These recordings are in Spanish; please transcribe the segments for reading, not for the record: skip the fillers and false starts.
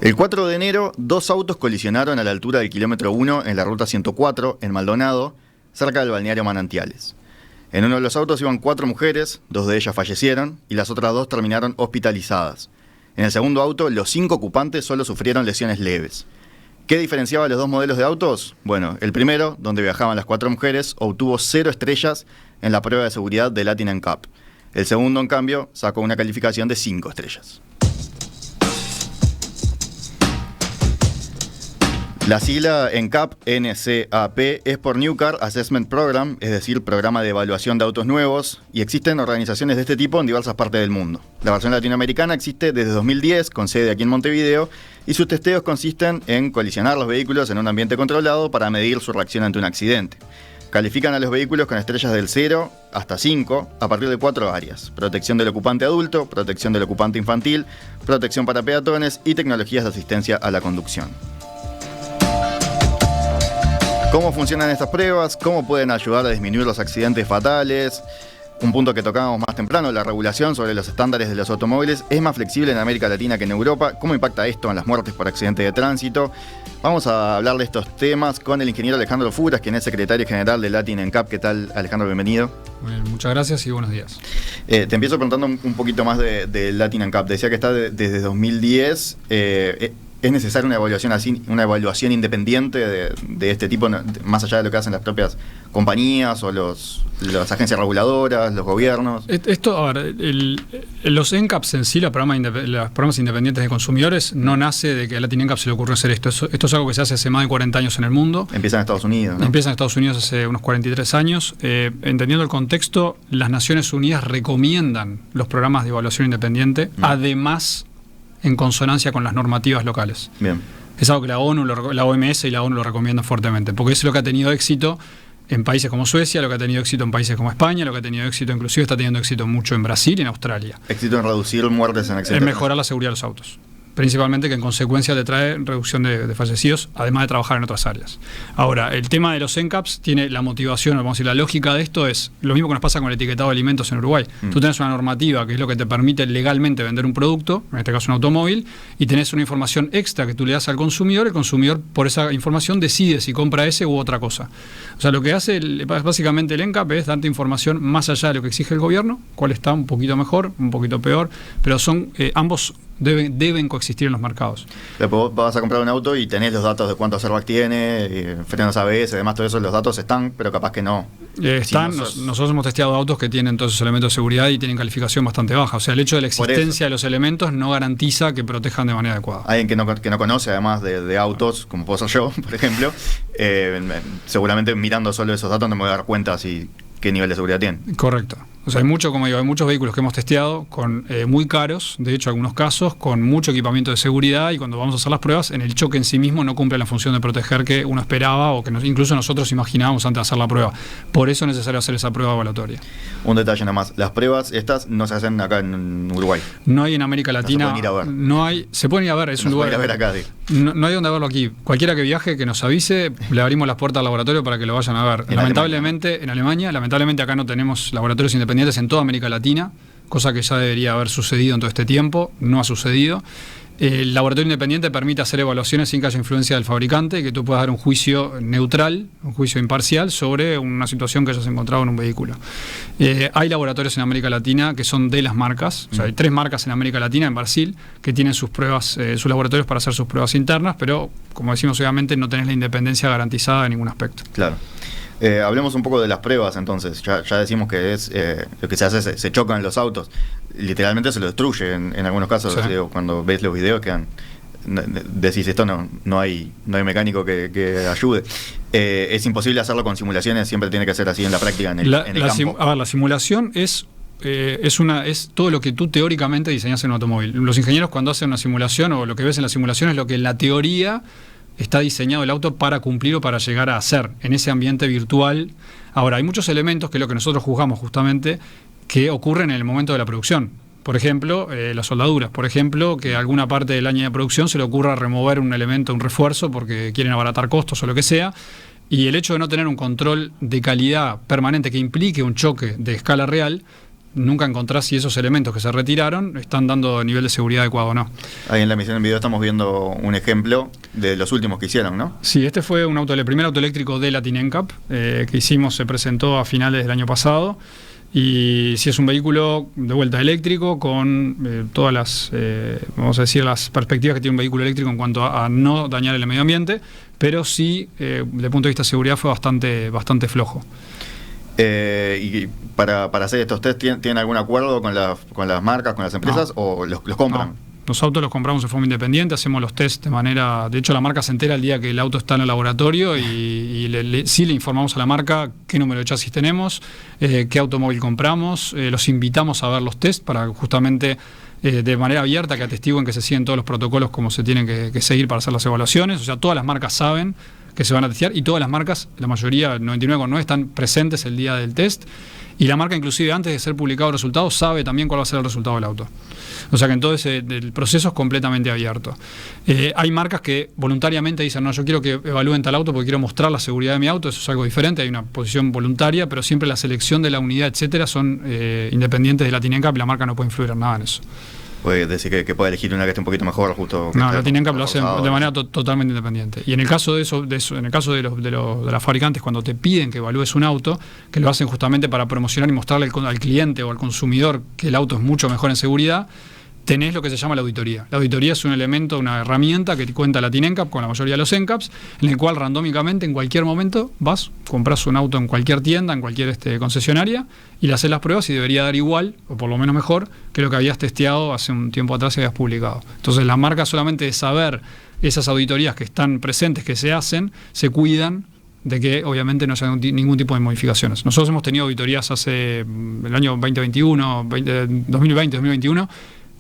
El 4 de enero, dos autos colisionaron a la altura del kilómetro 1 en la ruta 104, en Maldonado, cerca del balneario Manantiales. En uno de los autos iban 4 mujeres, 2 de ellas fallecieron y las otras 2 terminaron hospitalizadas. En el segundo auto, los 5 ocupantes solo sufrieron lesiones leves. ¿Qué diferenciaba los dos modelos de autos? Bueno, el primero, donde viajaban las 4 mujeres, obtuvo 0 estrellas en la prueba de seguridad de Latin NCAP. El segundo, en cambio, sacó una calificación de 5 estrellas. La sigla NCAP, N-C-A-P, es por New Car Assessment Program, es decir, programa de evaluación de autos nuevos, y existen organizaciones de este tipo en diversas partes del mundo. La versión latinoamericana existe desde 2010, con sede aquí en Montevideo, y sus testeos consisten en colisionar los vehículos en un ambiente controlado para medir su reacción ante un accidente. Califican a los vehículos con estrellas del 0 hasta 5 a partir de 4 áreas: protección del ocupante adulto, protección del ocupante infantil, protección para peatones y tecnologías de asistencia a la conducción. ¿Cómo funcionan estas pruebas? ¿Cómo pueden ayudar a disminuir los accidentes fatales? Un punto que tocábamos más temprano, la regulación sobre los estándares de los automóviles es más flexible en América Latina que en Europa. ¿Cómo impacta esto en las muertes por accidentes de tránsito? Vamos a hablar de estos temas con el ingeniero Alejandro Furas, quien es secretario general de Latin NCAP. ¿Qué tal, Alejandro? Bienvenido. Bueno, muchas gracias y buenos días. Te empiezo preguntando un poquito más de Latin NCAP. Decía que está desde 2010. ¿Es necesaria una evaluación independiente de este tipo, más allá de lo que hacen las propias compañías o las agencias reguladoras, los gobiernos? Esto, a ver, los NCAPs en sí, los programas independientes de consumidores, no nace de que a Latin NCAP se le ocurrió hacer esto. Esto es algo que se hace más de 40 años en el mundo. Empieza en Estados Unidos, ¿no? Empieza en Estados Unidos hace unos 43 años. Entendiendo el contexto, las Naciones Unidas recomiendan los programas de evaluación independiente, además en consonancia con las normativas locales. Bien. Es algo que la OMS y la ONU lo recomiendan fuertemente, porque es lo que ha tenido éxito en países como Suecia, lo que ha tenido éxito en países como España, lo que ha tenido éxito, inclusive está teniendo éxito mucho en Brasil y en Australia. Éxito en reducir muertes en accidentes. En mejorar la seguridad de los autos. Principalmente, que en consecuencia te trae reducción de fallecidos, además de trabajar en otras áreas. Ahora, el tema de los NCAPs tiene la motivación, vamos a decir, la lógica de esto es lo mismo que nos pasa con el etiquetado de alimentos en Uruguay. Tú tenés una normativa que es lo que te permite legalmente vender un producto, en este caso un automóvil, y tenés una información extra que tú le das al consumidor. El consumidor, por esa información, decide si compra ese u otra cosa. O sea, lo que hace básicamente el NCAP es darte información más allá de lo que exige el gobierno, cuál está un poquito mejor, un poquito peor, pero son ambos deben coexistir en los mercados. Pero vos vas a comprar un auto y tenés los datos de cuántos airbags tiene, frenos ABS, además todo eso, los datos están, pero capaz que no. Nosotros hemos testeado autos que tienen todos esos elementos de seguridad y tienen calificación bastante baja. O sea, el hecho de la existencia de los elementos no garantiza que protejan de manera adecuada. Alguien que no conoce, además de autos, como puedo ser yo, por ejemplo, seguramente mirando solo esos datos no me voy a dar cuenta qué nivel de seguridad tienen. Correcto. O sea, hay muchos vehículos que hemos testeado con muy caros, de hecho, en algunos casos, con mucho equipamiento de seguridad, y cuando vamos a hacer las pruebas, en el choque en sí mismo no cumple la función de proteger que uno esperaba o que incluso nosotros imaginábamos antes de hacer la prueba. Por eso es necesario hacer esa prueba evaluatoria. Un detalle nada más, las pruebas estas no se hacen acá en Uruguay. No hay en América Latina. No se pueden ir a ver. No hay, se pueden ir a ver, es un lugar. Se pueden ir a ver acá, no hay donde verlo aquí. Cualquiera que viaje, que nos avise, le abrimos las puertas al laboratorio para que lo vayan a ver. Lamentablemente, en Alemania, acá no tenemos laboratorios independientes en toda América Latina, cosa que ya debería haber sucedido en todo este tiempo, no ha sucedido. El laboratorio independiente permite hacer evaluaciones sin que haya influencia del fabricante, que tú puedas dar un juicio neutral, un juicio imparcial sobre una situación que hayas encontrado en un vehículo. Hay laboratorios en América Latina que son de las marcas, o sea, hay 3 marcas en América Latina, en Brasil, que tienen sus pruebas, sus laboratorios para hacer sus pruebas internas, pero como decimos, obviamente no tenés la independencia garantizada en ningún aspecto. Claro. Hablemos un poco de las pruebas entonces. Ya decimos que es lo que se hace, se chocan los autos. Literalmente se lo destruye en algunos casos. Sí. Cuando ves los videos decís esto no hay mecánico que ayude. Es imposible hacerlo con simulaciones, siempre tiene que ser así en la práctica, en el campo. La simulación es todo lo que tú teóricamente diseñas en un automóvil. Los ingenieros, cuando hacen una simulación, o lo que ves en la simulación, es lo que en la teoría está diseñado el auto para cumplir o para llegar a hacer en ese ambiente virtual. Ahora, hay muchos elementos que es lo que nosotros juzgamos justamente, que ocurren en el momento de la producción. Por ejemplo, las soldaduras. Por ejemplo, que alguna parte del año de producción se le ocurra remover un elemento, un refuerzo, porque quieren abaratar costos o lo que sea. Y el hecho de no tener un control de calidad permanente que implique un choque de escala real nunca encontrás si esos elementos que se retiraron están dando nivel de seguridad adecuado o no. Ahí en la emisión en video estamos viendo un ejemplo de los últimos que hicieron, ¿no? Sí, este fue el primer auto eléctrico de Latin NCAP que hicimos, se presentó a finales del año pasado. Y si es un vehículo de vuelta eléctrico con todas las, vamos a decir, las perspectivas que tiene un vehículo eléctrico en cuanto a no dañar el medio ambiente, pero sí, desde el punto de vista de seguridad, fue bastante flojo. Y para hacer estos test, ¿tienen algún acuerdo con las marcas, con las empresas, o los compran? No. Los autos los compramos de forma independiente, hacemos los test de manera... De hecho, la marca se entera el día que el auto está en el laboratorio y sí le informamos a la marca qué número de chasis tenemos, qué automóvil compramos, los invitamos a ver los test para justamente de manera abierta que atestiguen que se siguen todos los protocolos como se tienen que seguir para hacer las evaluaciones. O sea, todas las marcas saben que se van a testear y todas las marcas, la mayoría, 99,9, están presentes el día del test. Y la marca, inclusive antes de ser publicado el resultado, sabe también cuál va a ser el resultado del auto. O sea que entonces el proceso es completamente abierto. Hay marcas que voluntariamente dicen, no, yo quiero que evalúen tal auto porque quiero mostrar la seguridad de mi auto, eso es algo diferente, hay una posición voluntaria, pero siempre la selección de la unidad, etcétera, son independientes de Latin NCAP y la marca no puede influir en nada en eso. Puede decir que puede elegir una que esté un poquito mejor, justo. No, Latin NCAP lo hace de manera totalmente independiente. Y en el caso de eso, en el caso de las fabricantes, cuando te piden que evalúes un auto, que lo hacen justamente para promocionar y mostrarle al cliente o al consumidor que el auto es mucho mejor en seguridad, tenés lo que se llama la auditoría. La auditoría es un elemento, una herramienta que te cuenta Latin NCAP con la mayoría de los NCAPs, en el cual randómicamente en cualquier momento vas, compras un auto en cualquier tienda, en cualquier concesionaria, y le haces las pruebas y debería dar igual, o por lo menos mejor, que lo que habías testeado hace un tiempo atrás y habías publicado. Entonces las marcas, solamente de saber esas auditorías que están presentes, que se hacen, se cuidan de que obviamente no haya ningún tipo de modificaciones. Nosotros hemos tenido auditorías hace el año 2021, 2020, 2021,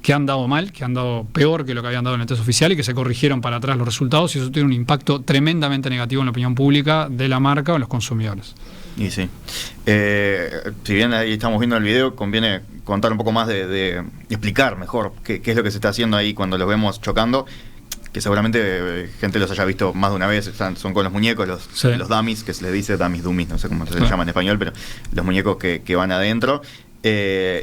que han dado mal, que han dado peor que lo que habían dado en el test oficial y que se corrigieron para atrás los resultados, y eso tiene un impacto tremendamente negativo en la opinión pública de la marca o en los consumidores. Y sí. Si bien ahí estamos viendo el video, conviene contar un poco más de explicar mejor qué es lo que se está haciendo ahí cuando los vemos chocando, que seguramente gente los haya visto más de una vez. Son con los muñecos, los dummies, que se les dice dummies, no sé cómo se llama en español, pero los muñecos que van adentro.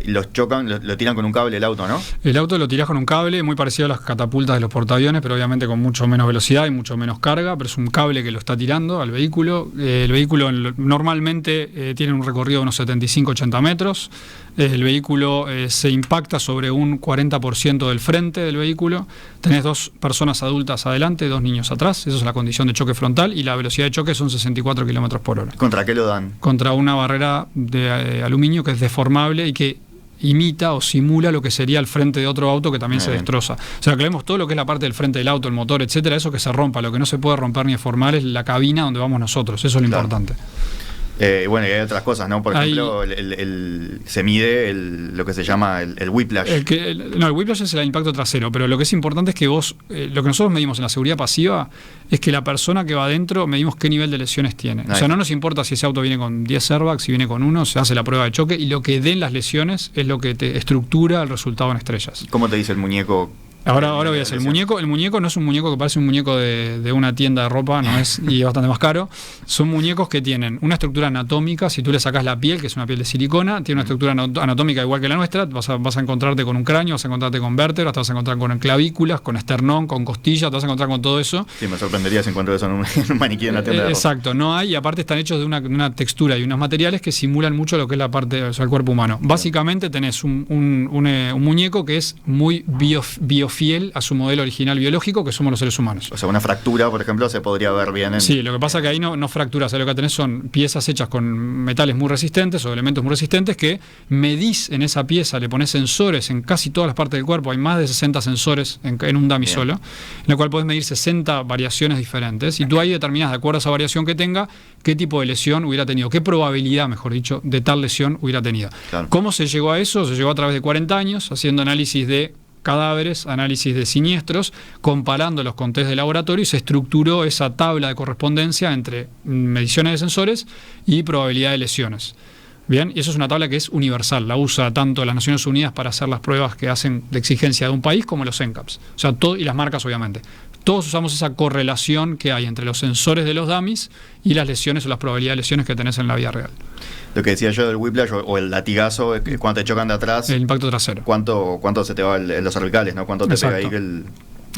Los chocan, lo tiran con un cable el auto, ¿no? El auto lo tirás con un cable muy parecido a las catapultas de los portaaviones, pero obviamente con mucho menos velocidad y mucho menos carga, pero es un cable que lo está tirando al vehículo. El vehículo normalmente tiene un recorrido de unos 75-80 metros. El vehículo se impacta sobre un 40% del frente del vehículo. Tenés 2 personas adultas adelante, 2 niños atrás. Esa es la condición de choque frontal y la velocidad de choque son 64 km/h. ¿Contra qué lo dan? Contra una barrera de aluminio que es deformable y que imita o simula lo que sería el frente de otro auto que también se destroza. O sea, que vemos todo lo que es la parte del frente del auto, el motor, etcétera, eso que se rompa. Lo que no se puede romper ni deformar es la cabina donde vamos nosotros. Eso es lo importante. Bueno, y hay otras cosas, ¿no? Por ejemplo, se mide lo que se llama el whiplash. El whiplash es el impacto trasero, pero lo que es importante es que vos, lo que nosotros medimos en la seguridad pasiva es que la persona que va adentro, medimos qué nivel de lesiones tiene. O sea, no nos importa si ese auto viene con 10 airbags, si viene con 1, se hace la prueba de choque y lo que den las lesiones es lo que te estructura el resultado en estrellas. ¿Cómo te dice el muñeco? Ahora voy a hacer el muñeco. El muñeco no es un muñeco que parece un muñeco de una tienda de ropa, no es, y es bastante más caro. Son muñecos que tienen una estructura anatómica. Si tú le sacas la piel, que es una piel de silicona, tiene una estructura anatómica igual que la nuestra. Vas a encontrarte con un cráneo, vas a encontrarte con vértebras, te vas a encontrar con clavículas, con esternón, con costillas, te vas a encontrar con todo eso. Sí, me sorprendería si encuentro eso en un maniquí de una tienda de ropa. Exacto, no hay, y aparte están hechos de una textura y unos materiales que simulan mucho lo que es la parte, o sea, el cuerpo humano. Básicamente tenés un muñeco que es muy biofiel a su modelo original biológico, que somos los seres humanos. O sea, una fractura, por ejemplo, se podría ver bien. Sí, lo que pasa es que ahí no fracturas, lo que tenés son piezas hechas con metales muy resistentes o elementos muy resistentes que medís en esa pieza, le pones sensores en casi todas las partes del cuerpo, hay más de 60 sensores en un dummy solo, en el cual podés medir 60 variaciones diferentes, y tú ahí determinás, de acuerdo a esa variación que tenga, qué tipo de lesión hubiera tenido, qué probabilidad, mejor dicho, de tal lesión hubiera tenido. Claro. ¿Cómo se llegó a eso? Se llegó a través de 40 años, haciendo análisis de cadáveres, análisis de siniestros, comparándolos con test de laboratorio, y se estructuró esa tabla de correspondencia entre mediciones de sensores y probabilidad de lesiones. Bien, y eso es una tabla que es universal, la usa tanto las Naciones Unidas para hacer las pruebas que hacen de exigencia de un país como los NCAPs, o sea, todo, y las marcas obviamente. todos usamos esa correlación que hay entre los sensores de los dummies y las lesiones o las probabilidades de lesiones que tenés en la vida real. Lo que decía yo del whiplash o el latigazo, es que cuando te chocan de atrás, el impacto trasero. ¿Cuánto se te va en los cervicales, ¿no? ¿Cuánto te pega ahí el...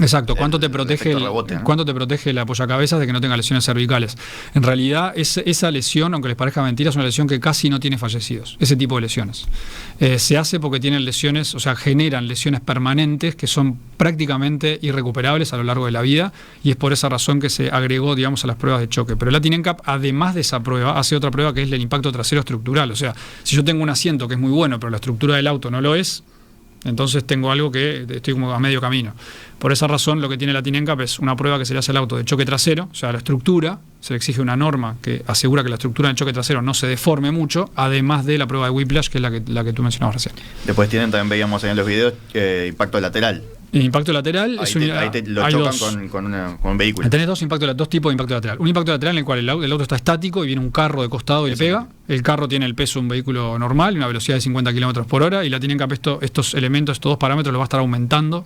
Exacto, ¿cuánto te protege cuánto te protege el apoyacabezas de que no tenga lesiones cervicales? En realidad, esa lesión, aunque les parezca mentira, es una lesión que casi no tiene fallecidos, ese tipo de lesiones. Se hace porque tienen lesiones, o sea, generan lesiones permanentes que son prácticamente irrecuperables a lo largo de la vida, y es por esa razón que se agregó, digamos, a las pruebas de choque. Pero el Latin NCAP, además de esa prueba, hace otra prueba que es el impacto trasero estructural. O sea, si yo tengo un asiento que es muy bueno, pero la estructura del auto no lo es, entonces tengo algo que estoy como a medio camino. Por esa razón, lo que tiene Latin NCAP es una prueba que se le hace al auto de choque trasero, o sea, la estructura, se le exige una norma que asegura que la estructura del choque trasero no se deforme mucho, además de la prueba de whiplash, que es la que tú mencionabas recién. Después también veíamos en los videos, impacto lateral. El impacto lateral lo chocan con un vehículo. Tenés dos tipos de impacto lateral. Un impacto lateral en el cual el auto está estático y viene un carro de costado y le pega. El carro tiene el peso de un vehículo normal, una velocidad de 50 km por hora, y la tienen que estos elementos, estos dos parámetros, lo va a estar aumentando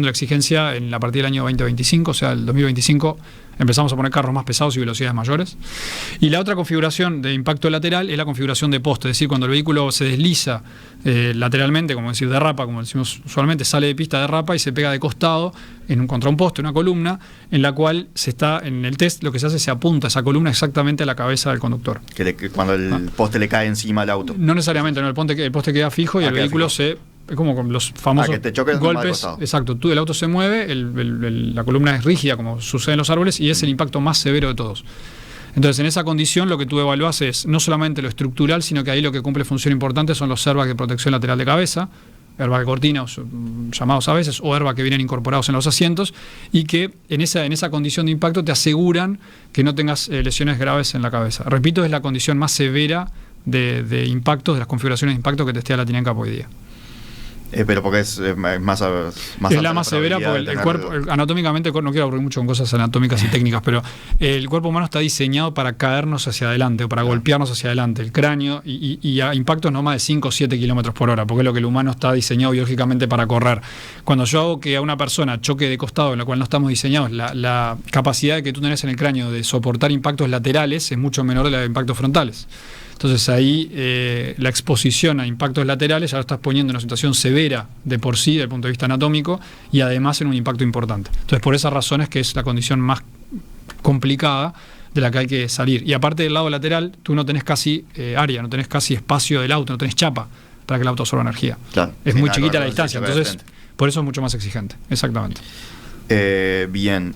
la exigencia en la partir del año 2025, o sea, el 2025 empezamos a poner carros más pesados y velocidades mayores. Y la otra configuración de impacto lateral es la configuración de poste, es decir, cuando el vehículo se desliza lateralmente, como decir, derrapa, como decimos usualmente, sale de pista, derrapa y se pega de costado contra un poste, una columna, en la cual en el test lo que se hace es se apunta esa columna exactamente a la cabeza del conductor. Que cuando el poste le cae encima al auto. No necesariamente, no, el poste queda fijo y el vehículo es como con los famosos que te choques golpes. Exacto, el auto se mueve, la columna es rígida, como sucede en los árboles, y es el impacto más severo de todos. Entonces, en esa condición, lo que tú evaluás es no solamente lo estructural, sino que ahí lo que cumple función importante son los airbags de protección lateral de cabeza, airbag de cortina, llamados a veces, o airbag que vienen incorporados en los asientos, y que en esa condición de impacto te aseguran que no tengas lesiones graves en la cabeza. Repito, es la condición más severa de impactos, de las configuraciones de impacto que testea Latin NCAP hoy día. Pero porque es más es la más severa porque el cuerpo, anatómicamente, no quiero aburrir mucho con cosas anatómicas y técnicas, pero el cuerpo humano está diseñado para caernos hacia adelante o para golpearnos hacia adelante, el cráneo, y a impactos no más de 5 o 7 kilómetros por hora, porque es lo que el humano está diseñado biológicamente para correr. Cuando yo hago que a una persona choque de costado, en la cual no estamos diseñados, la capacidad que tú tenés en el cráneo de soportar impactos laterales es mucho menor de la de impactos frontales. Entonces ahí la exposición a impactos laterales ya lo estás poniendo en una situación severa de por sí, desde el punto de vista anatómico, y además en un impacto importante. Entonces por esas razones que es la condición más complicada de la que hay que salir. Y aparte del lado lateral, tú no tenés casi área, no tenés casi espacio del auto, no tenés chapa para que el auto absorba energía. Claro, es muy chiquita la distancia, entonces por eso es mucho más exigente. Exactamente. Bien.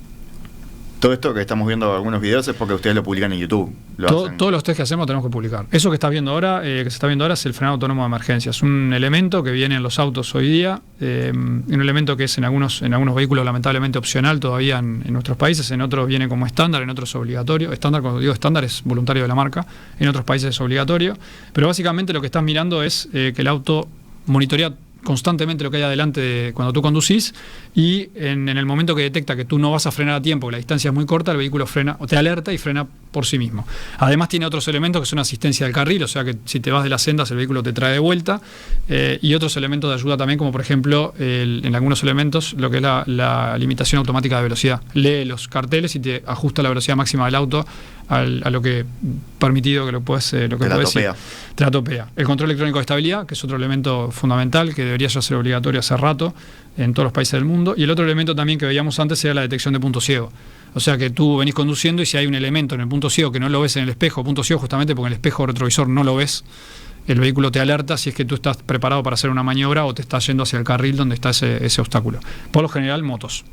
Todo esto que estamos viendo algunos videos es porque ustedes lo publican en YouTube. Todos los test que hacemos tenemos que publicar. Eso que estás viendo ahora, que se está viendo ahora, es el frenado autónomo de emergencia. Es un elemento que viene en los autos hoy día, un elemento que es en algunos vehículos lamentablemente opcional todavía en nuestros países, en otros viene como estándar, en otros es obligatorio. Estándar, cuando digo estándar, es voluntario de la marca, en otros países es obligatorio. Pero básicamente lo que estás mirando es que el auto monitorea constantemente lo que hay adelante cuando tú conducís, y en el momento que detecta que tú no vas a frenar a tiempo, que la distancia es muy corta, el vehículo frena o te alerta y frena por sí mismo. Además tiene otros elementos que son asistencia del carril, o sea que si te vas de las sendas el vehículo te trae de vuelta, y otros elementos de ayuda también, como por ejemplo en algunos elementos lo que es la limitación automática de velocidad. Lee los carteles y te ajusta la velocidad máxima del auto a lo que permitido que lo puedes ir. Te la topea. El control electrónico de estabilidad, que es otro elemento fundamental que debería ya ser obligatorio hace rato en todos los países del mundo. Y el otro elemento también que veíamos antes era la detección de punto ciego. O sea que tú venís conduciendo y si hay un elemento en el punto ciego que no lo ves en el espejo, punto ciego justamente porque en el espejo retrovisor no lo ves, el vehículo te alerta si es que tú estás preparado para hacer una maniobra o te estás yendo hacia el carril donde está ese obstáculo. Por lo general, motos.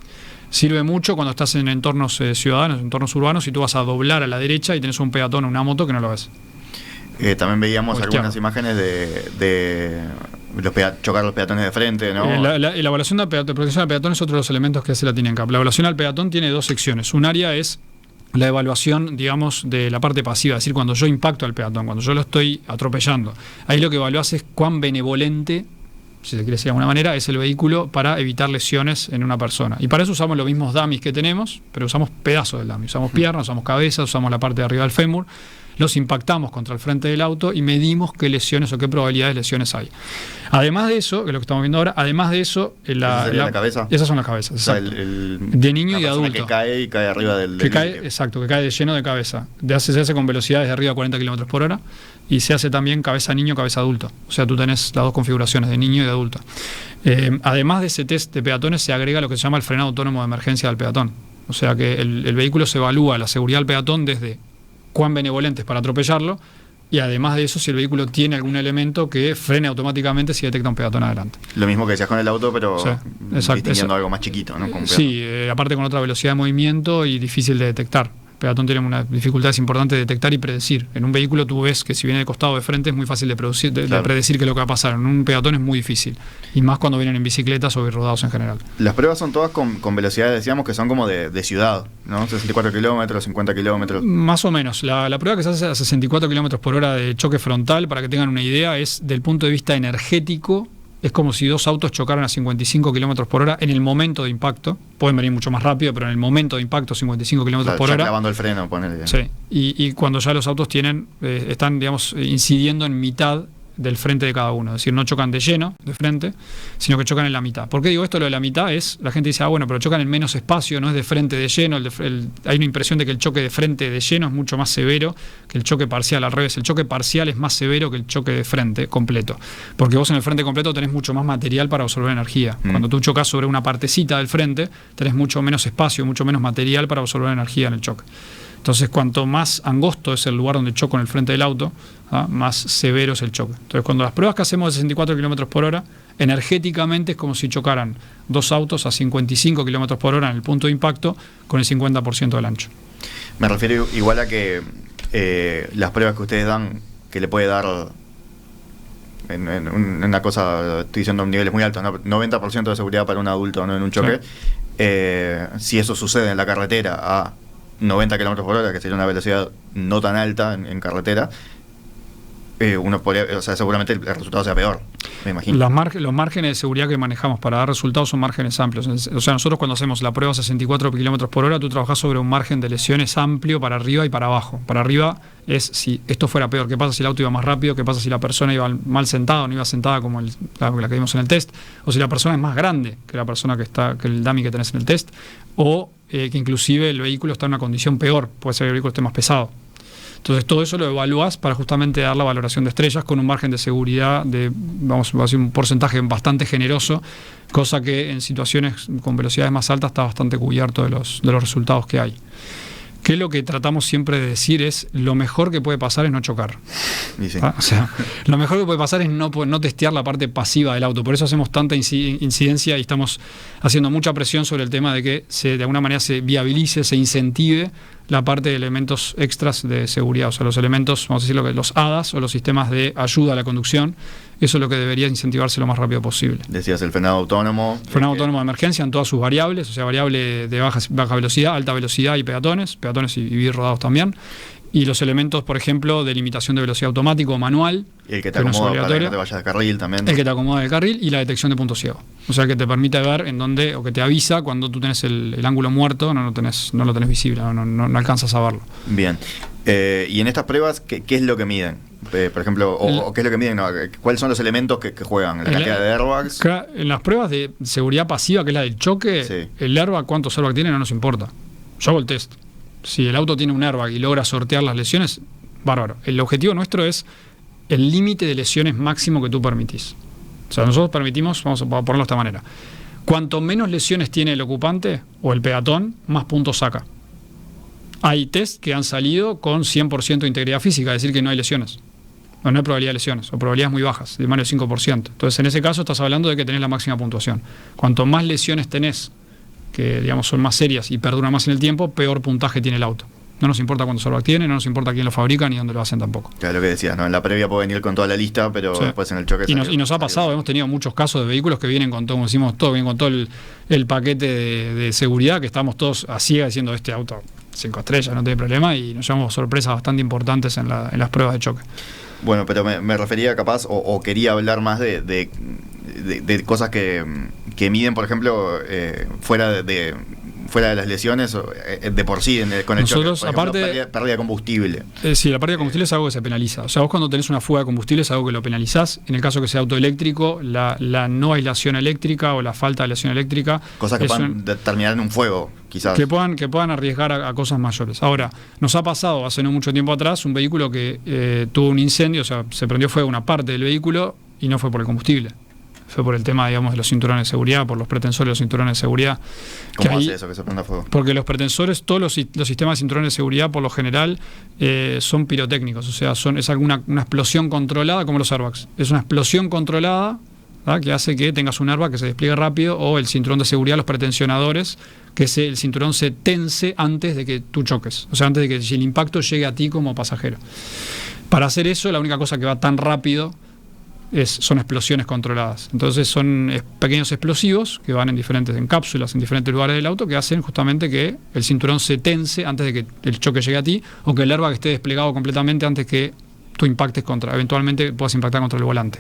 Sirve mucho cuando estás en entornos ciudadanos, entornos urbanos, y tú vas a doblar a la derecha y tenés un peatón o una moto que no lo ves. También veíamos algunas imágenes de chocar los peatones de frente, ¿no? La evaluación de protección al peatón es otro de los elementos que hace la Latin NCAP. La evaluación al peatón tiene dos secciones. Un área es la evaluación, digamos, de la parte pasiva, es decir, cuando yo impacto al peatón, cuando yo lo estoy atropellando. Ahí lo que evaluás es cuán benevolente, si se quiere decir de alguna manera, es el vehículo para evitar lesiones en una persona. Y para eso usamos los mismos dummies que tenemos, pero usamos pedazos del dummy. Usamos piernas, usamos cabeza, usamos la parte de arriba del fémur. los impactamos contra el frente del auto y medimos qué lesiones o qué probabilidades de lesiones hay. Además de eso, que es lo que estamos viendo ahora, además de eso, la cabeza. Esas son las cabezas, exacto. O sea, de niño y de adulto. Que cae y cae arriba del límite. Exacto, que cae de lleno de cabeza. Se hace con velocidades de arriba a 40 km por hora y se hace también cabeza niño, cabeza adulto. O sea, tú tenés las dos configuraciones, de niño y de adulto. Además de ese test de peatones, se agrega lo que se llama el frenado autónomo de emergencia del peatón. O sea que el vehículo se evalúa la seguridad del peatón desde cuán benevolente es para atropellarlo, y además de eso, si el vehículo tiene algún elemento que frene automáticamente si detecta un peatón adelante. Lo mismo que decías con el auto, pero sí, distinguiendo algo más chiquito, ¿no? Sí, aparte con otra velocidad de movimiento y difícil de detectar. El peatón tiene una dificultad importante de detectar y predecir. En un vehículo tú ves que si viene de costado o de frente es muy fácil de predecir qué es lo que va a pasar. En un peatón es muy difícil. Y más cuando vienen en bicicletas o rodados en general. Las pruebas son todas con velocidades, decíamos, que son como de ciudad, ¿no? 64 kilómetros, 50 kilómetros. Más o menos. La prueba que se hace a 64 kilómetros por hora de choque frontal, para que tengan una idea, es del punto de vista energético. Es como si dos autos chocaran a 55 km por hora en el momento de impacto. Pueden venir mucho más rápido, pero en el momento de impacto 55 km por hora. Clavando el freno, ponele. Sí, y cuando ya los autos están, digamos, incidiendo en mitad del frente de cada uno. Es decir, no chocan de lleno, de frente, sino que chocan en la mitad. ¿Por qué digo esto? Lo de la mitad es, la gente dice, bueno, pero chocan en menos espacio, no es de frente de lleno. Hay una impresión de que el choque de frente de lleno es mucho más severo que el choque parcial. Al revés, el choque parcial es más severo que el choque de frente completo. Porque vos en el frente completo tenés mucho más material para absorber energía. Cuando tú chocas sobre una partecita del frente, tenés mucho menos espacio, mucho menos material para absorber energía en el choque. Entonces, cuanto más angosto es el lugar donde choco en el frente del auto, más severo es el choque. Entonces, cuando las pruebas que hacemos de 64 km por hora, energéticamente es como si chocaran dos autos a 55 km por hora en el punto de impacto con el 50% del ancho. Me refiero igual a que las pruebas que ustedes dan, que le puede dar en una cosa, estoy diciendo niveles muy altos, ¿no? 90% de seguridad para un adulto, ¿no? En un choque. Sí. Si eso sucede en la carretera a 90 km por hora, que sería una velocidad no tan alta en carretera, uno podría, o sea, seguramente el resultado sea peor, me imagino. Los márgenes de seguridad que manejamos para dar resultados son márgenes amplios. O sea, nosotros cuando hacemos la prueba a 64 km por hora, tú trabajás sobre un margen de lesiones amplio para arriba y para abajo. Para arriba es si esto fuera peor, qué pasa si el auto iba más rápido, qué pasa si la persona iba mal sentada o no iba sentada como la que vimos en el test, o si la persona es más grande que la persona que el dummy que tenés en el test, o que inclusive el vehículo está en una condición peor, puede ser que el vehículo esté más pesado. Entonces todo eso lo evalúas para justamente dar la valoración de estrellas con un margen de seguridad de, vamos a decir, un porcentaje bastante generoso, cosa que en situaciones con velocidades más altas está bastante cubierto de los resultados que hay. Que lo que tratamos siempre de decir es, lo mejor que puede pasar es no chocar. Sí. O sea, lo mejor que puede pasar es no testear la parte pasiva del auto. Por eso hacemos tanta incidencia y estamos haciendo mucha presión sobre el tema de que de alguna manera se viabilice, se incentive la parte de elementos extras de seguridad, o sea, los elementos, vamos a decirlo, los ADAS o los sistemas de ayuda a la conducción. Eso es lo que debería incentivarse lo más rápido posible. Decías el frenado autónomo. Frenado autónomo de emergencia en todas sus variables, o sea, variable de baja velocidad, alta velocidad y peatones y birrodados también. Y los elementos, por ejemplo, de limitación de velocidad automático o manual. Y el que te acomoda para que no te vayas de carril también. El que te acomoda del carril y la detección de punto ciego. O sea, que te permite ver en dónde, o que te avisa cuando tú tenés el ángulo muerto, no lo tenés visible, no alcanzas a verlo. Bien. Y en estas pruebas, ¿qué es lo que miden? Por ejemplo, o ¿qué es lo que miden? No, ¿cuáles son los elementos que juegan? ¿La cantidad de airbags? En las pruebas de seguridad pasiva, que es la del choque, sí. El airbag, cuántos airbags tiene, no nos importa. Yo hago el test. Si el auto tiene un airbag y logra sortear las lesiones, bárbaro. El objetivo nuestro es el límite de lesiones máximo que tú permitís. O sea, nosotros permitimos, vamos a ponerlo de esta manera, cuanto menos lesiones tiene el ocupante o el peatón, más puntos saca. Hay test que han salido con 100% de integridad física, es decir, que no hay lesiones. No hay probabilidad de lesiones, o probabilidades muy bajas, de menos del 5%. Entonces, en ese caso estás hablando de que tenés la máxima puntuación. Cuanto más lesiones tenés, que digamos son más serias y perduran más en el tiempo, peor puntaje tiene el auto. No nos importa cuántos airbags tiene, no nos importa quién lo fabrica ni dónde lo hacen tampoco. Claro, lo que decías, ¿no? En la previa puede venir con toda la lista, pero sí. Después en el choque... Y nos ha pasado, hemos tenido muchos casos de vehículos que vienen con todo, como decimos, vienen con todo el paquete de seguridad, que estamos todos a ciegas diciendo, este auto 5 estrellas, no tiene problema, y nos llevamos sorpresas bastante importantes en las pruebas de choque. Bueno, pero me refería capaz, o quería hablar más de cosas que miden, por ejemplo, fuera de fuera de las lesiones, de por sí, con el nosotros, choque. Por aparte, ejemplo, pérdida de combustible. Sí, la pérdida de combustible es algo que se penaliza. O sea, vos cuando tenés una fuga de combustible es algo que lo penalizás. En el caso que sea autoeléctrico, la no aislación eléctrica o la falta de aislación eléctrica. Cosas que puedan terminar en un fuego, quizás. Que puedan arriesgar a cosas mayores. Ahora, nos ha pasado hace no mucho tiempo atrás un vehículo que tuvo un incendio, o sea, se prendió fuego una parte del vehículo y no fue por el combustible. Fue por el tema, digamos, de los cinturones de seguridad, por los pretensores de los cinturones de seguridad. ¿Cómo hace eso, que se prenda fuego? Porque los pretensores, todos los sistemas de cinturones de seguridad, por lo general, son pirotécnicos. O sea, es una explosión controlada, como los airbags. Es una explosión controlada, ¿verdad?, que hace que tengas un airbag que se despliegue rápido, o el cinturón de seguridad, los pretensionadores, que el cinturón se tense antes de que tú choques. O sea, antes de que el impacto llegue a ti como pasajero. Para hacer eso, la única cosa que va tan rápido son explosiones controladas. Entonces son pequeños explosivos que van en cápsulas en diferentes lugares del auto, que hacen justamente que el cinturón se tense antes de que el choque llegue a ti, o que el airbag esté desplegado completamente antes que tú impactes eventualmente puedas impactar contra el volante.